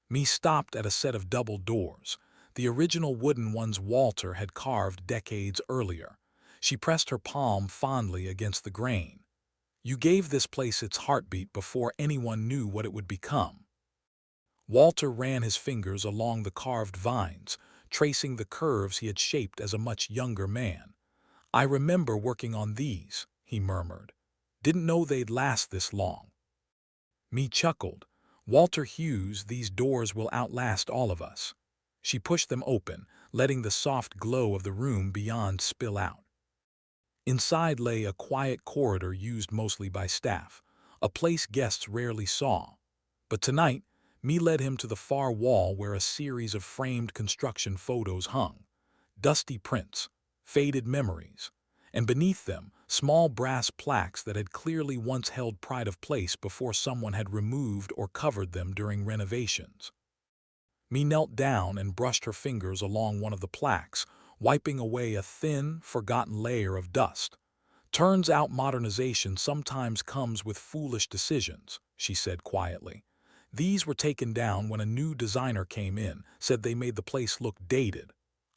S1: Me stopped at a set of double doors, the original wooden ones Walter had carved decades earlier. She pressed her palm fondly against the grain. "You gave this place its heartbeat before anyone knew what it would become." Walter ran his fingers along the carved vines, tracing the curves he had shaped as a much younger man. "I remember working on these," he murmured. "Didn't know they'd last this long." Me chuckled. "Walter Hughes, these doors will outlast all of us." She pushed them open, letting the soft glow of the room beyond spill out. Inside lay a quiet corridor used mostly by staff, a place guests rarely saw. But tonight, Me led him to the far wall where a series of framed construction photos hung. Dusty prints, faded memories, and beneath them, small brass plaques that had clearly once held pride of place before someone had removed or covered them during renovations. Me knelt down and brushed her fingers along one of the plaques, wiping away a thin, forgotten layer of dust. "Turns out modernization sometimes comes with foolish decisions," she said quietly. "These were taken down when a new designer came in, said they made the place look dated."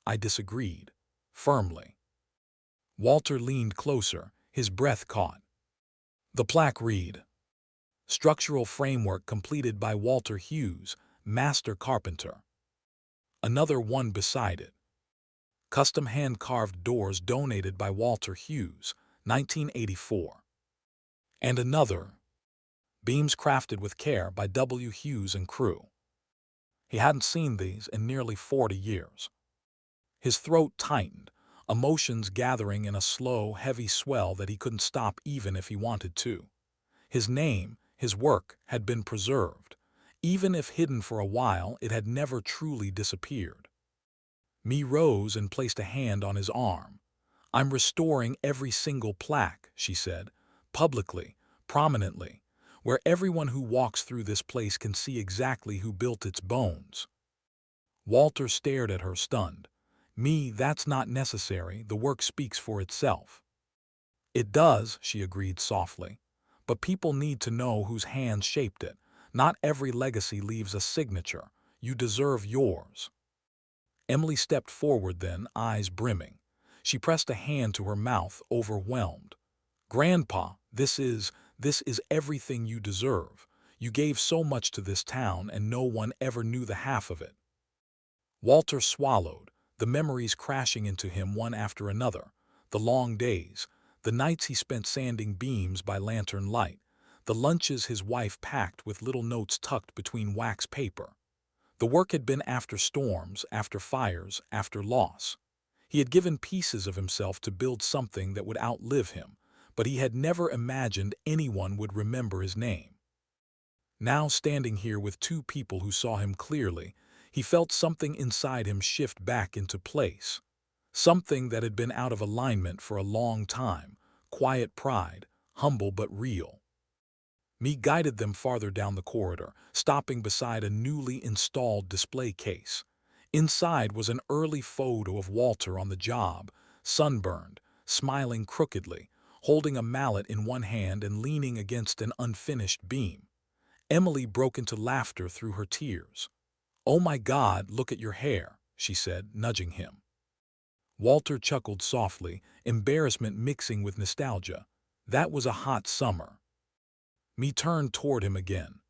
S1: I disagreed, firmly. Walter leaned closer, his breath caught. The plaque read, "Structural framework completed by Walter Hughes, master carpenter." Another one beside it, "Custom hand-carved doors donated by Walter Hughes, 1984." And another, "Beams crafted with care by W. Hughes and crew." He hadn't seen these in nearly 40 years. His throat tightened, emotions gathering in a slow, heavy swell that he couldn't stop even if he wanted to. His name, his work, had been preserved. Even if hidden for a while, it had never truly disappeared. Me rose and placed a hand on his arm. "I'm restoring every single plaque," she said, "publicly, prominently, where everyone who walks through this place can see exactly who built its bones." Walter stared at her, stunned. "Me, that's not necessary. The work speaks for itself." "It does," she agreed softly. "But people need to know whose hands shaped it. Not every legacy leaves a signature. You deserve yours." Emily stepped forward then, eyes brimming. She pressed a hand to her mouth, overwhelmed. "Grandpa, this is everything you deserve. You gave so much to this town and no one ever knew the half of it." Walter swallowed, the memories crashing into him one after another. The long days, the nights he spent sanding beams by lantern light, the lunches his wife packed with little notes tucked between wax paper. The work had been after storms, after fires, after loss. He had given pieces of himself to build something that would outlive him, but he had never imagined anyone would remember his name. Now, standing here with two people who saw him clearly, he felt something inside him shift back into place. Something that had been out of alignment for a long time, quiet pride, humble but real. Me guided them farther down the corridor, stopping beside a newly installed display case. Inside was an early photo of Walter on the job, sunburned, smiling crookedly, holding a mallet in one hand and leaning against an unfinished beam. Emily broke into laughter through her tears. "Oh my God, look at your hair," she said, nudging him. Walter chuckled softly, embarrassment mixing with nostalgia. "That was a hot summer." Me turned toward him again.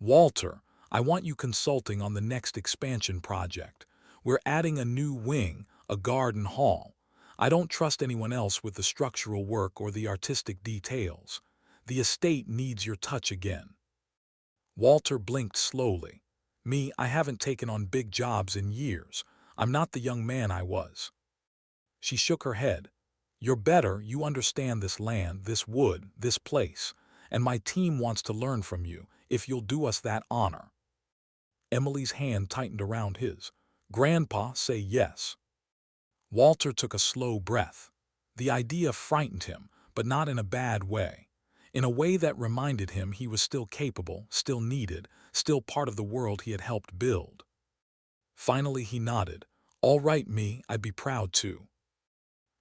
S1: "Walter, I want you consulting on the next expansion project. We're adding a new wing, a garden hall. I don't trust anyone else with the structural work or the artistic details. The estate needs your touch again." Walter blinked slowly. Me, I haven't taken on big jobs in years. I'm not the young man I was. She shook her head. You're better, you understand this land, this wood, this place, and my team wants to learn from you, if you'll do us that honor. Emily's hand tightened around his. Grandpa, say yes. Walter took a slow breath. The idea frightened him, but not in a bad way. In a way that reminded him he was still capable, still needed, still part of the world he had helped build. Finally he nodded. All right, me, I'd be proud to.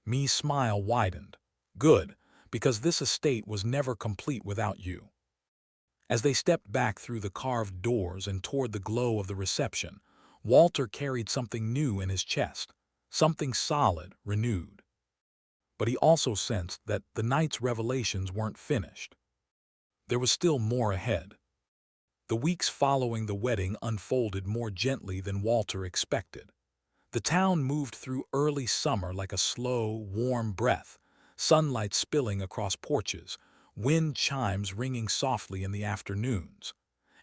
S1: Me's smile widened. Good, because this estate was never complete without you. As they stepped back through the carved doors and toward the glow of the reception, Walter carried something new in his chest, something solid, renewed. But he also sensed that the night's revelations weren't finished. There was still more ahead. The weeks following the wedding unfolded more gently than Walter expected. The town moved through early summer like a slow, warm breath, sunlight spilling across porches, wind chimes ringing softly in the afternoons.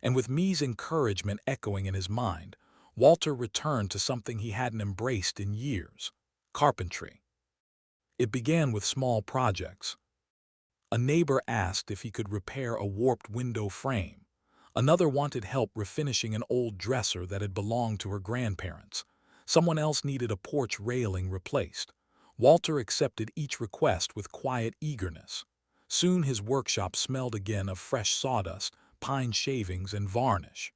S1: And with Me's encouragement echoing in his mind, Walter returned to something he hadn't embraced in years: carpentry. It began with small projects. A neighbor asked if he could repair a warped window frame. Another wanted help refinishing an old dresser that had belonged to her grandparents. Someone else needed a porch railing replaced. Walter accepted each request with quiet eagerness. Soon his workshop smelled again of fresh sawdust, pine shavings, and varnish.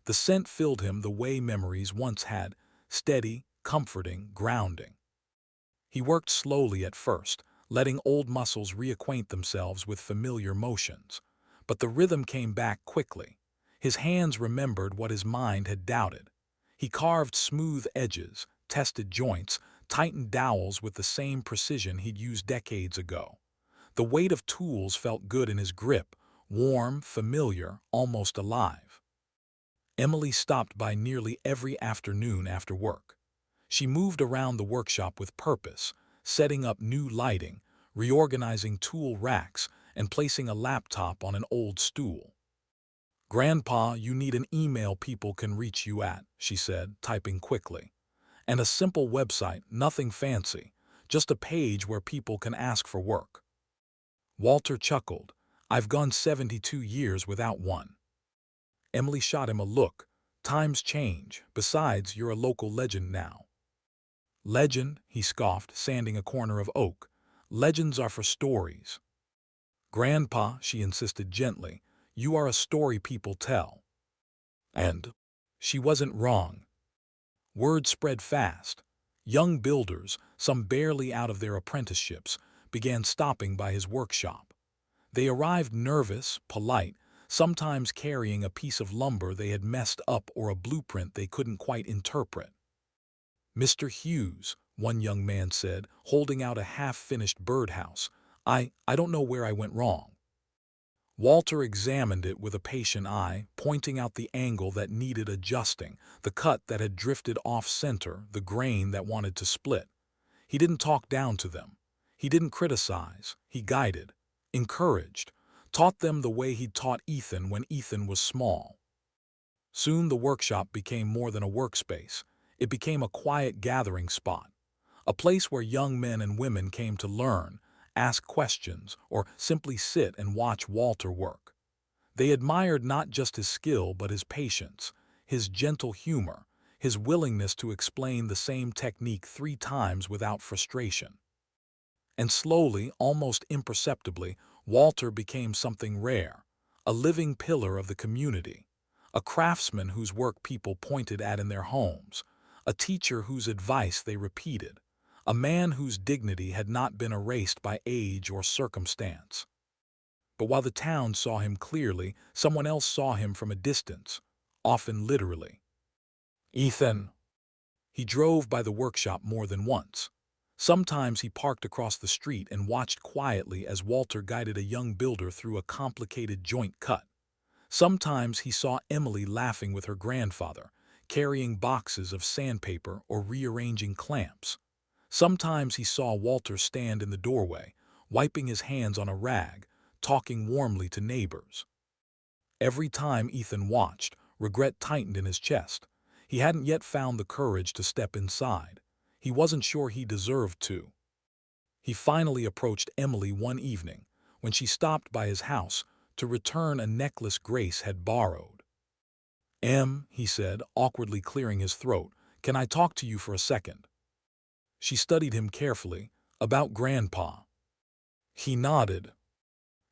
S1: The scent filled him the way memories once had, steady, comforting, grounding. He worked slowly at first, letting old muscles reacquaint themselves with familiar motions. But the rhythm came back quickly. His hands remembered what his mind had doubted. He carved smooth edges, tested joints, tightened dowels with the same precision he'd used decades ago. The weight of tools felt good in his grip, warm, familiar, almost alive. Emily stopped by nearly every afternoon after work. She moved around the workshop with purpose, setting up new lighting, reorganizing tool racks, and placing a laptop on an old stool. Grandpa, you need an email people can reach you at, she said, typing quickly. And a simple website, nothing fancy, just a page where people can ask for work. Walter chuckled. I've gone 72 years without one. Emily shot him a look. Times change. Besides, you're a local legend now. Legend, he scoffed, sanding a corner of oak. Legends are for stories. Grandpa, she insisted gently, you are a story people tell. And she wasn't wrong. Word spread fast. Young builders, some barely out of their apprenticeships, began stopping by his workshop. They arrived nervous, polite, sometimes carrying a piece of lumber they had messed up or a blueprint they couldn't quite interpret. Mr. Hughes, one young man said, holding out a half-finished birdhouse, I don't know where I went wrong. Walter examined it with a patient eye, pointing out the angle that needed adjusting, the cut that had drifted off-center, the grain that wanted to split. He didn't talk down to them. He didn't criticize. He guided, encouraged, taught them the way he'd taught Ethan when Ethan was small. Soon the workshop became more than a workspace. It became a quiet gathering spot, a place where young men and women came to learn, ask questions, or simply sit and watch Walter work. They admired not just his skill but his patience, his gentle humor, his willingness to explain the same technique 3 times without frustration. And slowly, almost imperceptibly, Walter became something rare, a living pillar of the community, a craftsman whose work people pointed at in their homes, a teacher whose advice they repeated, a man whose dignity had not been erased by age or circumstance. But while the town saw him clearly, someone else saw him from a distance, often literally. Ethan. He drove by the workshop more than once. Sometimes he parked across the street and watched quietly as Walter guided a young builder through a complicated joint cut. Sometimes he saw Emily laughing with her grandfather, carrying boxes of sandpaper or rearranging clamps. Sometimes he saw Walter stand in the doorway, wiping his hands on a rag, talking warmly to neighbors. Every time Ethan watched, Regret tightened in his chest. He hadn't yet found the courage to step inside. He wasn't sure he deserved to. He finally approached Emily one evening, when she stopped by his house to return a necklace Grace had borrowed. He said, awkwardly clearing his throat, "Can I talk to you for a second?" She studied him carefully. "About Grandpa." He nodded.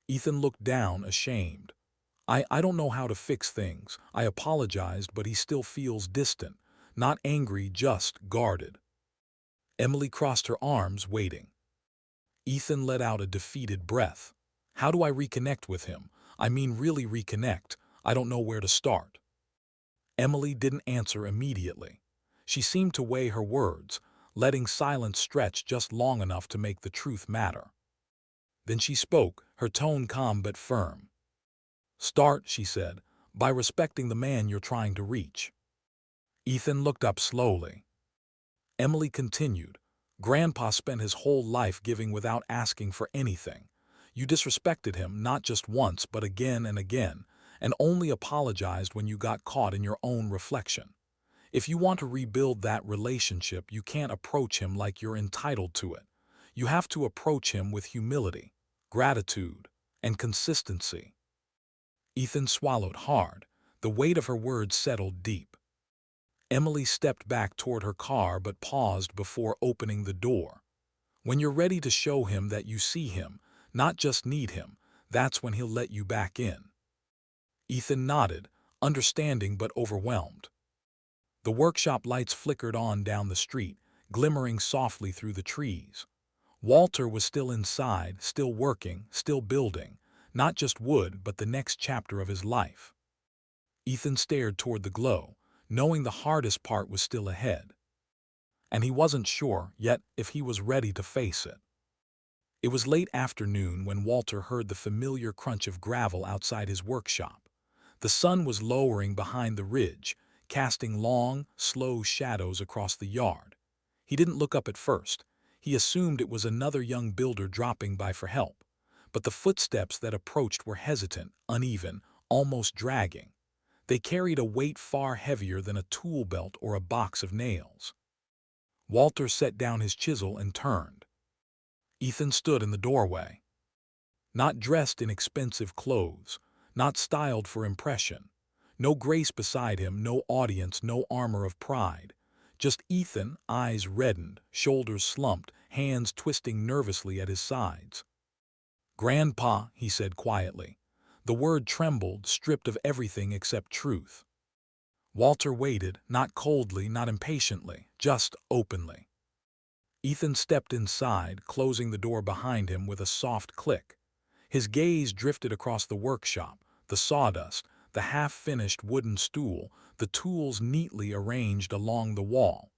S1: Ethan looked down, ashamed. I don't know how to fix things. I apologized, but he still feels distant. Not angry, just guarded." Emily crossed her arms, waiting. Ethan let out a defeated breath. "How do I reconnect with him? I mean really reconnect. I don't know where to start." Emily didn't answer immediately. She seemed to weigh her words, letting silence stretch just long enough to make the truth matter. Then she spoke, her tone calm but firm. "Start," she said, "by respecting the man you're trying to reach." Ethan looked up slowly. Emily continued, "Grandpa spent his whole life giving without asking for anything. You disrespected him not just once but again and again, and only apologized when you got caught in your own reflection. If you want to rebuild that relationship, you can't approach him like you're entitled to it. You have to approach him with humility, gratitude, and consistency." Ethan swallowed hard. The weight of her words settled deep. Emily stepped back toward her car but paused before opening the door. "When you're ready to show him that you see him, not just need him, that's when he'll let you back in." Ethan nodded, understanding but overwhelmed. The workshop lights flickered on down the street, glimmering softly through the trees. Walter was still inside, still working, still building, not just wood but the next chapter of his life. Ethan stared toward the glow, knowing the hardest part was still ahead. And he wasn't sure, yet, if he was ready to face it. It was late afternoon when Walter heard the familiar crunch of gravel outside his workshop. The sun was lowering behind the ridge, casting long, slow shadows across the yard. He didn't look up at first. He assumed it was another young builder dropping by for help. But the footsteps that approached were hesitant, uneven, almost dragging. They carried a weight far heavier than a tool belt or a box of nails. Walter set down his chisel and turned. Ethan stood in the doorway. Not dressed in expensive clothes, not styled for impression. No Grace beside him, no audience, no armor of pride. Just Ethan, eyes reddened, shoulders slumped, hands twisting nervously at his sides. "Grandpa," he said quietly. The word trembled, stripped of everything except truth. Walter waited, not coldly, not impatiently, just openly. Ethan stepped inside, closing the door behind him with a soft click. His gaze drifted across the workshop, the sawdust, the half-finished wooden stool, the tools neatly arranged along the wall.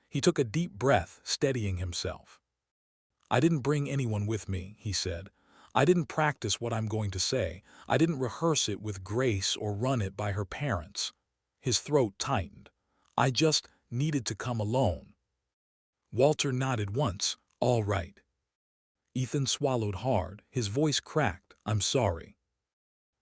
S1: He took a deep breath, steadying himself. "I didn't bring anyone with me," he said. "I didn't practice what I'm going to say. I didn't rehearse it with Grace or run it by her parents." His throat tightened. "I just needed to come alone." Walter nodded once. "All right." Ethan swallowed hard, his voice cracked. "I'm sorry."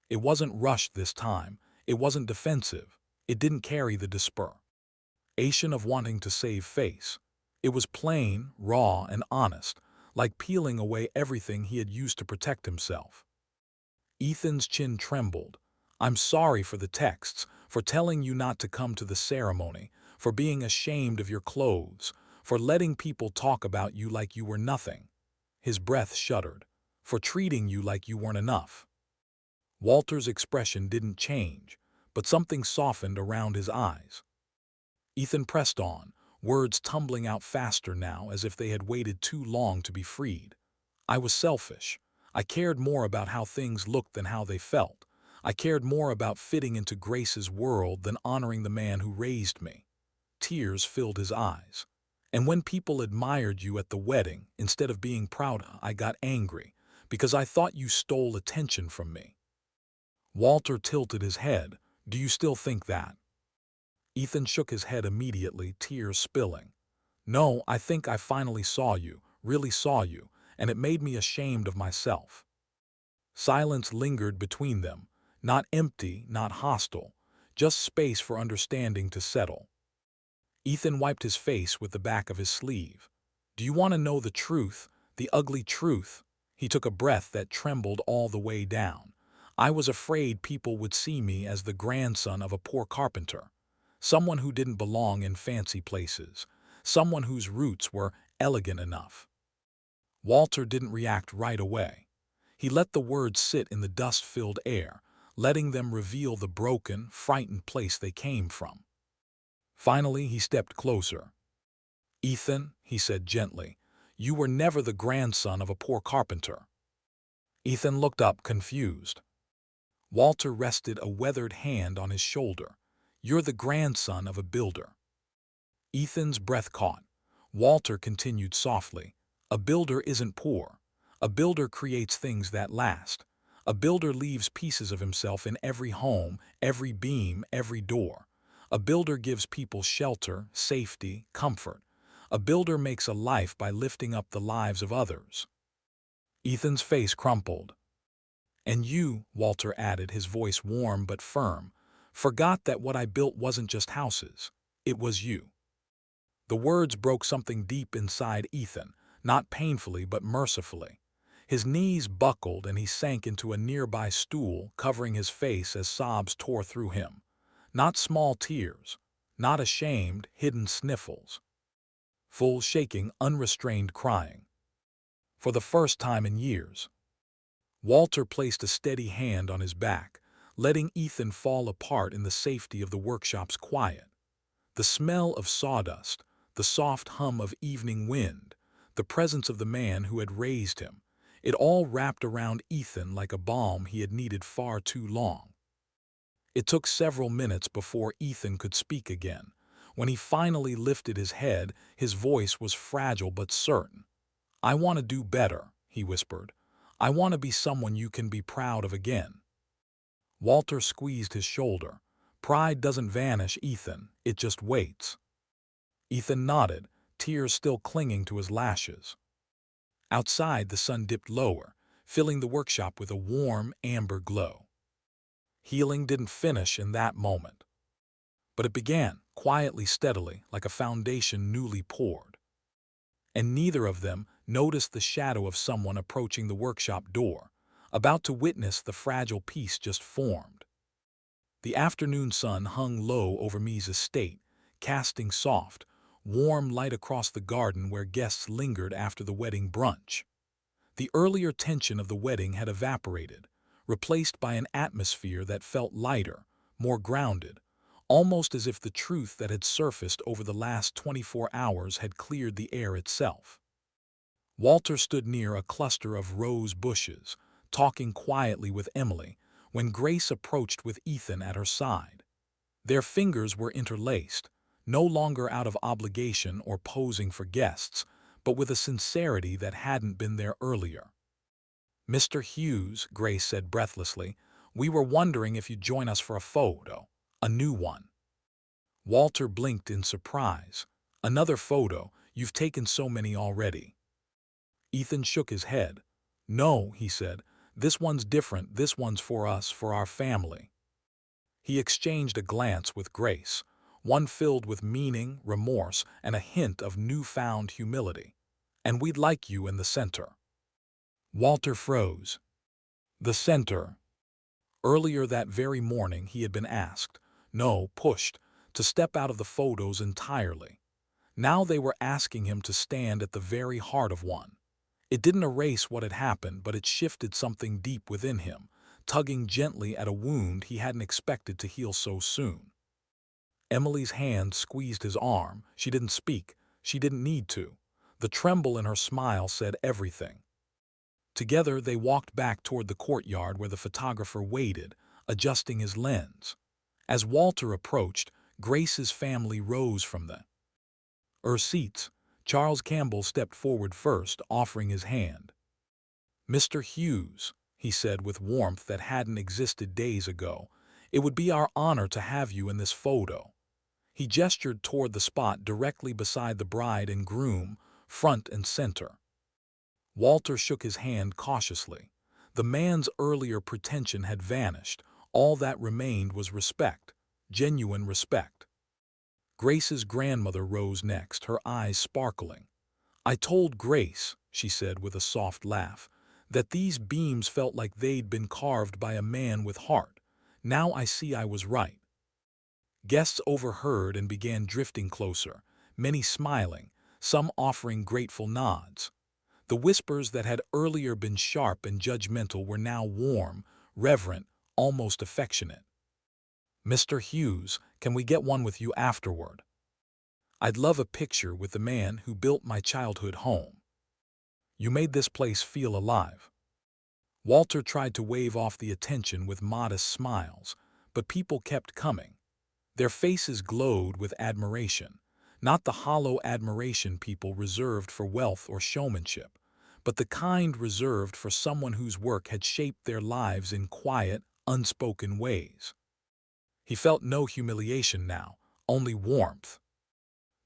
S1: It wasn't rushed this time. It wasn't defensive. It didn't carry the desperation of wanting to save face. It was plain, raw, and honest, like peeling away everything he had used to protect himself. Ethan's chin trembled. "I'm sorry for the texts, for telling you not to come to the ceremony, for being ashamed of your clothes, for letting people talk about you like you were nothing." His breath shuddered. "For treating you like you weren't enough." Walter's expression didn't change, but something softened around his eyes. Ethan pressed on, words tumbling out faster now as if they had waited too long to be freed. "I was selfish. I cared more about how things looked than how they felt. I cared more about fitting into Grace's world than honoring the man who raised me." Tears filled his eyes. "And when people admired you at the wedding, instead of being proud, I got angry, because I thought you stole attention from me." Walter tilted his head. "Do you still think that?" Ethan shook his head immediately, tears spilling. "No, I think I finally saw you, really saw you, and it made me ashamed of myself." Silence lingered between them, not empty, not hostile, just space for understanding to settle. Ethan wiped his face with the back of his sleeve. "Do you want to know the truth, the ugly truth?" He took a breath that trembled all the way down. "I was afraid people would see me as the grandson of a poor carpenter, someone who didn't belong in fancy places, someone whose roots were elegant enough." Walter didn't react right away. He let the words sit in the dust-filled air, letting them reveal the broken, frightened place they came from. Finally, he stepped closer. "Ethan," he said gently, "you were never the grandson of a poor carpenter." Ethan looked up, confused. Walter rested a weathered hand on his shoulder. "You're the grandson of a builder." Ethan's breath caught. Walter continued softly, "A builder isn't poor. A builder creates things that last. A builder leaves pieces of himself in every home, every beam, every door. A builder gives people shelter, safety, comfort. A builder makes a life by lifting up the lives of others." Ethan's face crumpled. "And you," Walter added, his voice warm but firm, "forgot that what I built wasn't just houses. It was you." The words broke something deep inside Ethan, not painfully but mercifully. His knees buckled and he sank into a nearby stool, covering his face as sobs tore through him. Not small tears, not ashamed, hidden sniffles. Full shaking, unrestrained crying. For the first time in years. Walter placed a steady hand on his back, letting Ethan fall apart in the safety of the workshop's quiet. The smell of sawdust, the soft hum of evening wind, the presence of the man who had raised him, it all wrapped around Ethan like a balm he had needed far too long. It took several minutes before Ethan could speak again. When he finally lifted his head, his voice was fragile but certain. "I want to do better," he whispered. "I want to be someone you can be proud of again." Walter squeezed his shoulder. "Pride doesn't vanish, Ethan. It just waits." Ethan nodded, tears still clinging to his lashes. Outside, the sun dipped lower, filling the workshop with a warm, amber glow. Healing didn't finish in that moment. But it began, quietly, steadily, like a foundation newly poured. And neither of them noticed the shadow of someone approaching the workshop door, about to witness the fragile piece just formed. The afternoon sun hung low over Me's estate, casting soft, warm light across the garden where guests lingered after the wedding brunch. The earlier tension of the wedding had evaporated, replaced by an atmosphere that felt lighter, more grounded, almost as if the truth that had surfaced over the last 24 hours had cleared the air itself. Walter stood near a cluster of rose bushes, talking quietly with Emily, when Grace approached with Ethan at her side. Their fingers were interlaced, no longer out of obligation or posing for guests, but with a sincerity that hadn't been there earlier. "Mr. Hughes," Grace said breathlessly, "we were wondering if you'd join us for a photo, a new one." Walter blinked in surprise. "Another photo? You've taken so many already." Ethan shook his head. "No," he said, "this one's different. This one's for us, for our family." He exchanged a glance with Grace, one filled with meaning, remorse, and a hint of newfound humility. "And we'd like you in the center." Walter froze. The center. Earlier that very morning he had been asked, no, pushed, to step out of the photos entirely. Now they were asking him to stand at the very heart of one. It didn't erase what had happened, but it shifted something deep within him, tugging gently at a wound he hadn't expected to heal so soon. Emily's hand squeezed his arm. She didn't speak. She didn't need to. The tremble in her smile said everything. Together they walked back toward the courtyard where the photographer waited, adjusting his lens. As Walter approached, Grace's family rose from the seats. Charles Campbell stepped forward first, offering his hand. "Mr. Hughes," he said with warmth that hadn't existed days ago, "it would be our honor to have you in this photo." He gestured toward the spot directly beside the bride and groom, front and center. Walter shook his hand cautiously. The man's earlier pretension had vanished. All that remained was respect. genuine respect. Grace's grandmother rose next, her eyes sparkling. "I told Grace," she said with a soft laugh, "that these beams felt like they'd been carved by a man with heart. Now I see I was right." Guests overheard and began drifting closer, many smiling, some offering grateful nods. The whispers that had earlier been sharp and judgmental were now warm, reverent, almost affectionate. "Mr. Hughes, can we get one with you afterward? I'd love a picture with the man who built my childhood home. You made this place feel alive." Walter tried to wave off the attention with modest smiles, but people kept coming. Their faces glowed with admiration, not the hollow admiration people reserved for wealth or showmanship, but the kind reserved for someone whose work had shaped their lives in quiet, unspoken ways. He felt no humiliation now, only warmth.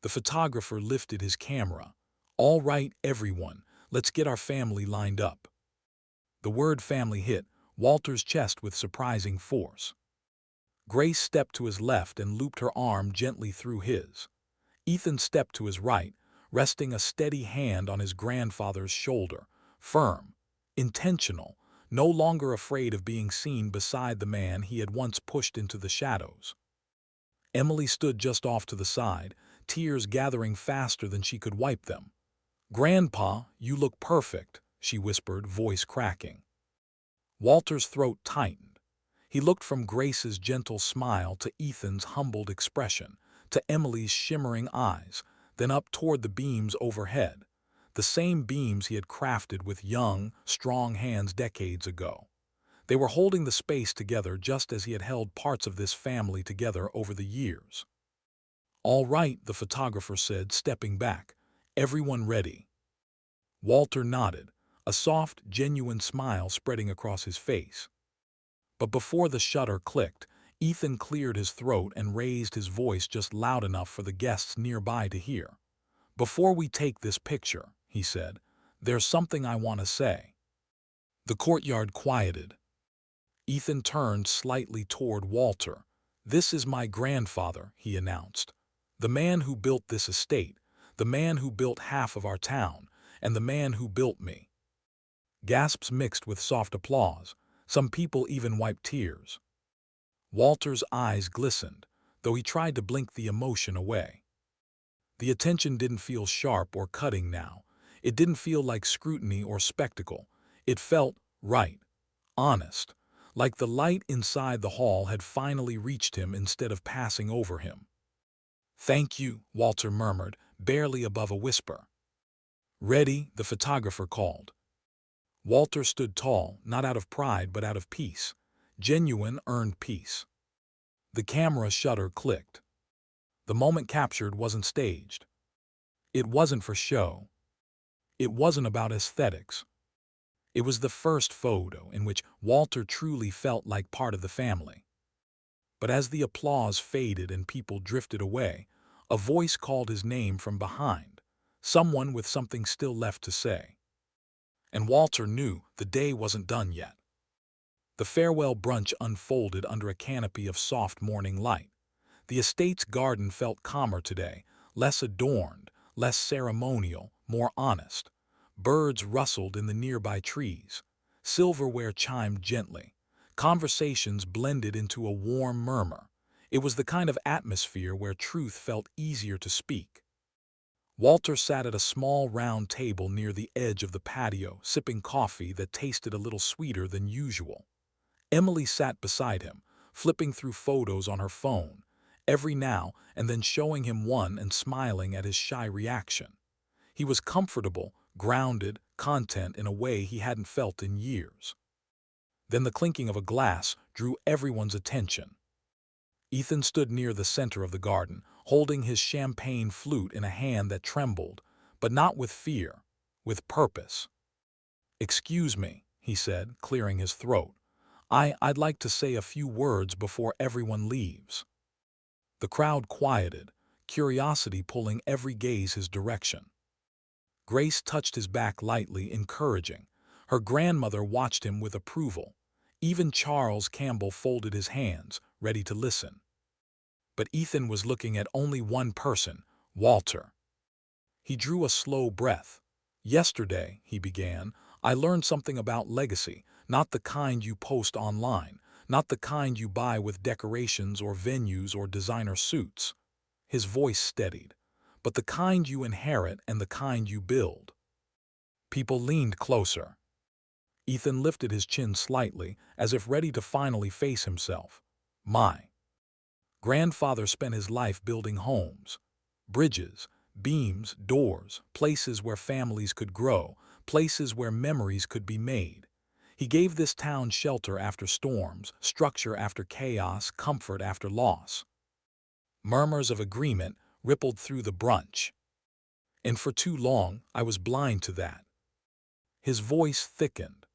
S1: The photographer lifted his camera. "All right, everyone, let's get our family lined up." The word family hit Walter's chest with surprising force. Grace stepped to his left and looped her arm gently through his. Ethan stepped to his right, resting a steady hand on his grandfather's shoulder, firm, intentional, no longer afraid of being seen beside the man he had once pushed into the shadows. Emily stood just off to the side, tears gathering faster than she could wipe them. "Grandpa, you look perfect," she whispered, voice cracking. Walter's throat tightened. He looked from Grace's gentle smile to Ethan's humbled expression, to Emily's shimmering eyes, then up toward the beams overhead, the same beams he had crafted with young, strong hands decades ago. They were holding the space together just as he had held parts of this family together over the years. "All right," the photographer said, stepping back. "Everyone ready?" Walter nodded, a soft, genuine smile spreading across his face. But before the shutter clicked, Ethan cleared his throat and raised his voice just loud enough for the guests nearby to hear. "Before we take this picture," he said, "there's something I want to say." The courtyard quieted. Ethan turned slightly toward Walter. "This is my grandfather," he announced. "The man who built this estate, the man who built half of our town, and the man who built me." Gasps mixed with soft applause. Some people even wiped tears. Walter's eyes glistened, though he tried to blink the emotion away. The attention didn't feel sharp or cutting now. It didn't feel like scrutiny or spectacle. It felt right, honest, like the light inside the hall had finally reached him instead of passing over him. "Thank you," Walter murmured, barely above a whisper. "Ready?" the photographer called. Walter stood tall, not out of pride but out of peace. Genuine, earned peace. The camera shutter clicked. The moment captured wasn't staged. It wasn't for show. It wasn't about aesthetics. It was the first photo in which Walter truly felt like part of the family. But as the applause faded and people drifted away, a voice called his name from behind, someone with something still left to say. And Walter knew the day wasn't done yet. The farewell brunch unfolded under a canopy of soft morning light. The estate's garden felt calmer today, less adorned, less ceremonial, more honest. Birds rustled in the nearby trees. Silverware chimed gently. Conversations blended into a warm murmur. It was the kind of atmosphere where truth felt easier to speak. Walter sat at a small round table near the edge of the patio, sipping coffee that tasted a little sweeter than usual. Emily sat beside him, flipping through photos on her phone, every now and then showing him one and smiling at his shy reaction. He was comfortable, grounded, content in a way he hadn't felt in years. Then the clinking of a glass drew everyone's attention. Ethan stood near the center of the garden, holding his champagne flute in a hand that trembled, but not with fear, with purpose. "Excuse me," he said, clearing his throat. I'd like to say a few words before everyone leaves." The crowd quieted, curiosity pulling every gaze his direction. Grace touched his back lightly, encouraging. Her grandmother watched him with approval. Even Charles Campbell folded his hands, ready to listen. But Ethan was looking at only one person, Walter. He drew a slow breath. "Yesterday," he began, "I learned something about legacy, not the kind you post online, not the kind you buy with decorations or venues or designer suits." His voice steadied. "But the kind you inherit and the kind you build." People leaned closer. Ethan lifted his chin slightly, as if ready to finally face himself. "My grandfather spent his life building homes, bridges, beams, doors, places where families could grow, places where memories could be made. He gave this town shelter after storms, structure after chaos, comfort after loss." Murmurs of agreement rippled through the brunch. "And for too long, I was blind to that." His voice thickened.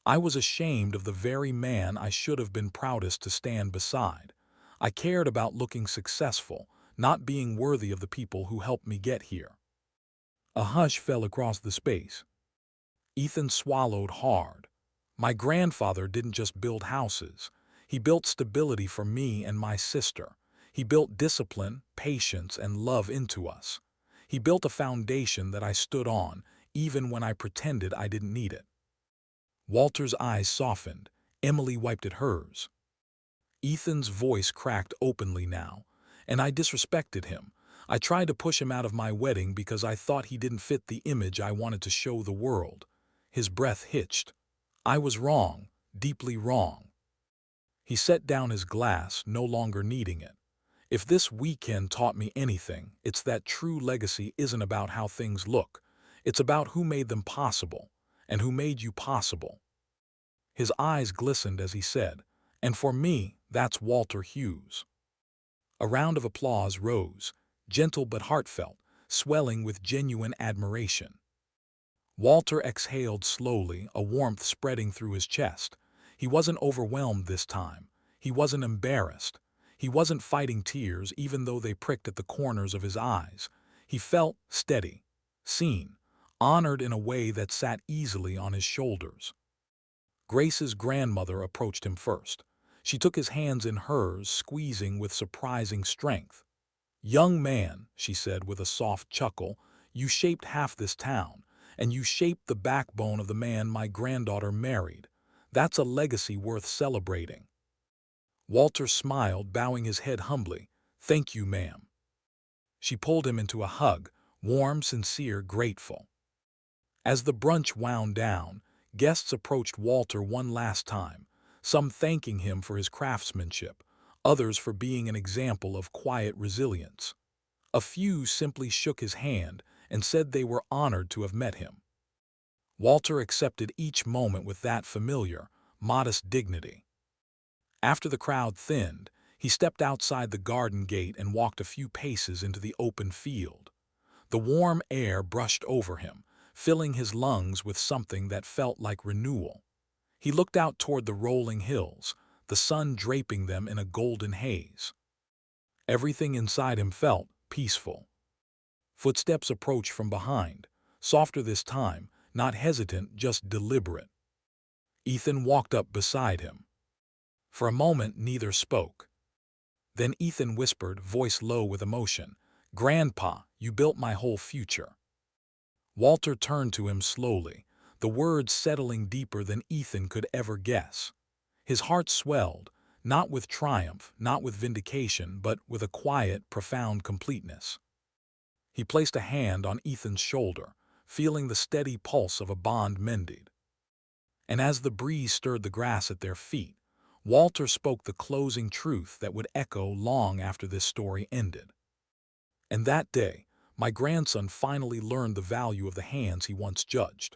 S1: "I was ashamed of the very man I should have been proudest to stand beside. I cared about looking successful, not being worthy of the people who helped me get here." A hush fell across the space. Ethan swallowed hard. "My grandfather didn't just build houses. He built stability for me and my sister. He built discipline, patience, and love into us. He built a foundation that I stood on, even when I pretended I didn't need it." Walter's eyes softened. Emily wiped at hers. Ethan's voice cracked openly now, "And I disrespected him. I tried to push him out of my wedding because I thought he didn't fit the image I wanted to show the world." His breath hitched. "I was wrong, deeply wrong." He set down his glass, no longer needing it. "If this weekend taught me anything, it's that true legacy isn't about how things look. It's about who made them possible, and who made you possible." His eyes glistened as he said, "And for me, that's Walter Hughes." A round of applause rose, gentle but heartfelt, swelling with genuine admiration. Walter exhaled slowly, a warmth spreading through his chest. He wasn't overwhelmed this time. He wasn't embarrassed. He wasn't fighting tears, even though they pricked at the corners of his eyes. He felt steady, seen, honored in a way that sat easily on his shoulders. Grace's grandmother approached him first. She took his hands in hers, squeezing with surprising strength. "Young man," she said with a soft chuckle, "you shaped half this town, and you shaped the backbone of the man my granddaughter married. That's a legacy worth celebrating." Walter smiled, bowing his head humbly. "Thank you, ma'am." She pulled him into a hug, warm, sincere, grateful. As the brunch wound down, guests approached Walter one last time, some thanking him for his craftsmanship, others for being an example of quiet resilience. A few simply shook his hand and said they were honored to have met him. Walter accepted each moment with that familiar, modest dignity. After the crowd thinned, he stepped outside the garden gate and walked a few paces into the open field. The warm air brushed over him, filling his lungs with something that felt like renewal. He looked out toward the rolling hills, the sun draping them in a golden haze. Everything inside him felt peaceful. Footsteps approached from behind, softer this time, not hesitant, just deliberate. Ethan walked up beside him. For a moment, neither spoke. Then Ethan whispered, voice low with emotion, "Grandpa, you built my whole future." Walter turned to him slowly, the words settling deeper than Ethan could ever guess. His heart swelled, not with triumph, not with vindication, but with a quiet, profound completeness. He placed a hand on Ethan's shoulder, feeling the steady pulse of a bond mended. And as the breeze stirred the grass at their feet, Walter spoke the closing truth that would echo long after this story ended. "And that day, my grandson finally learned the value of the hands he once judged."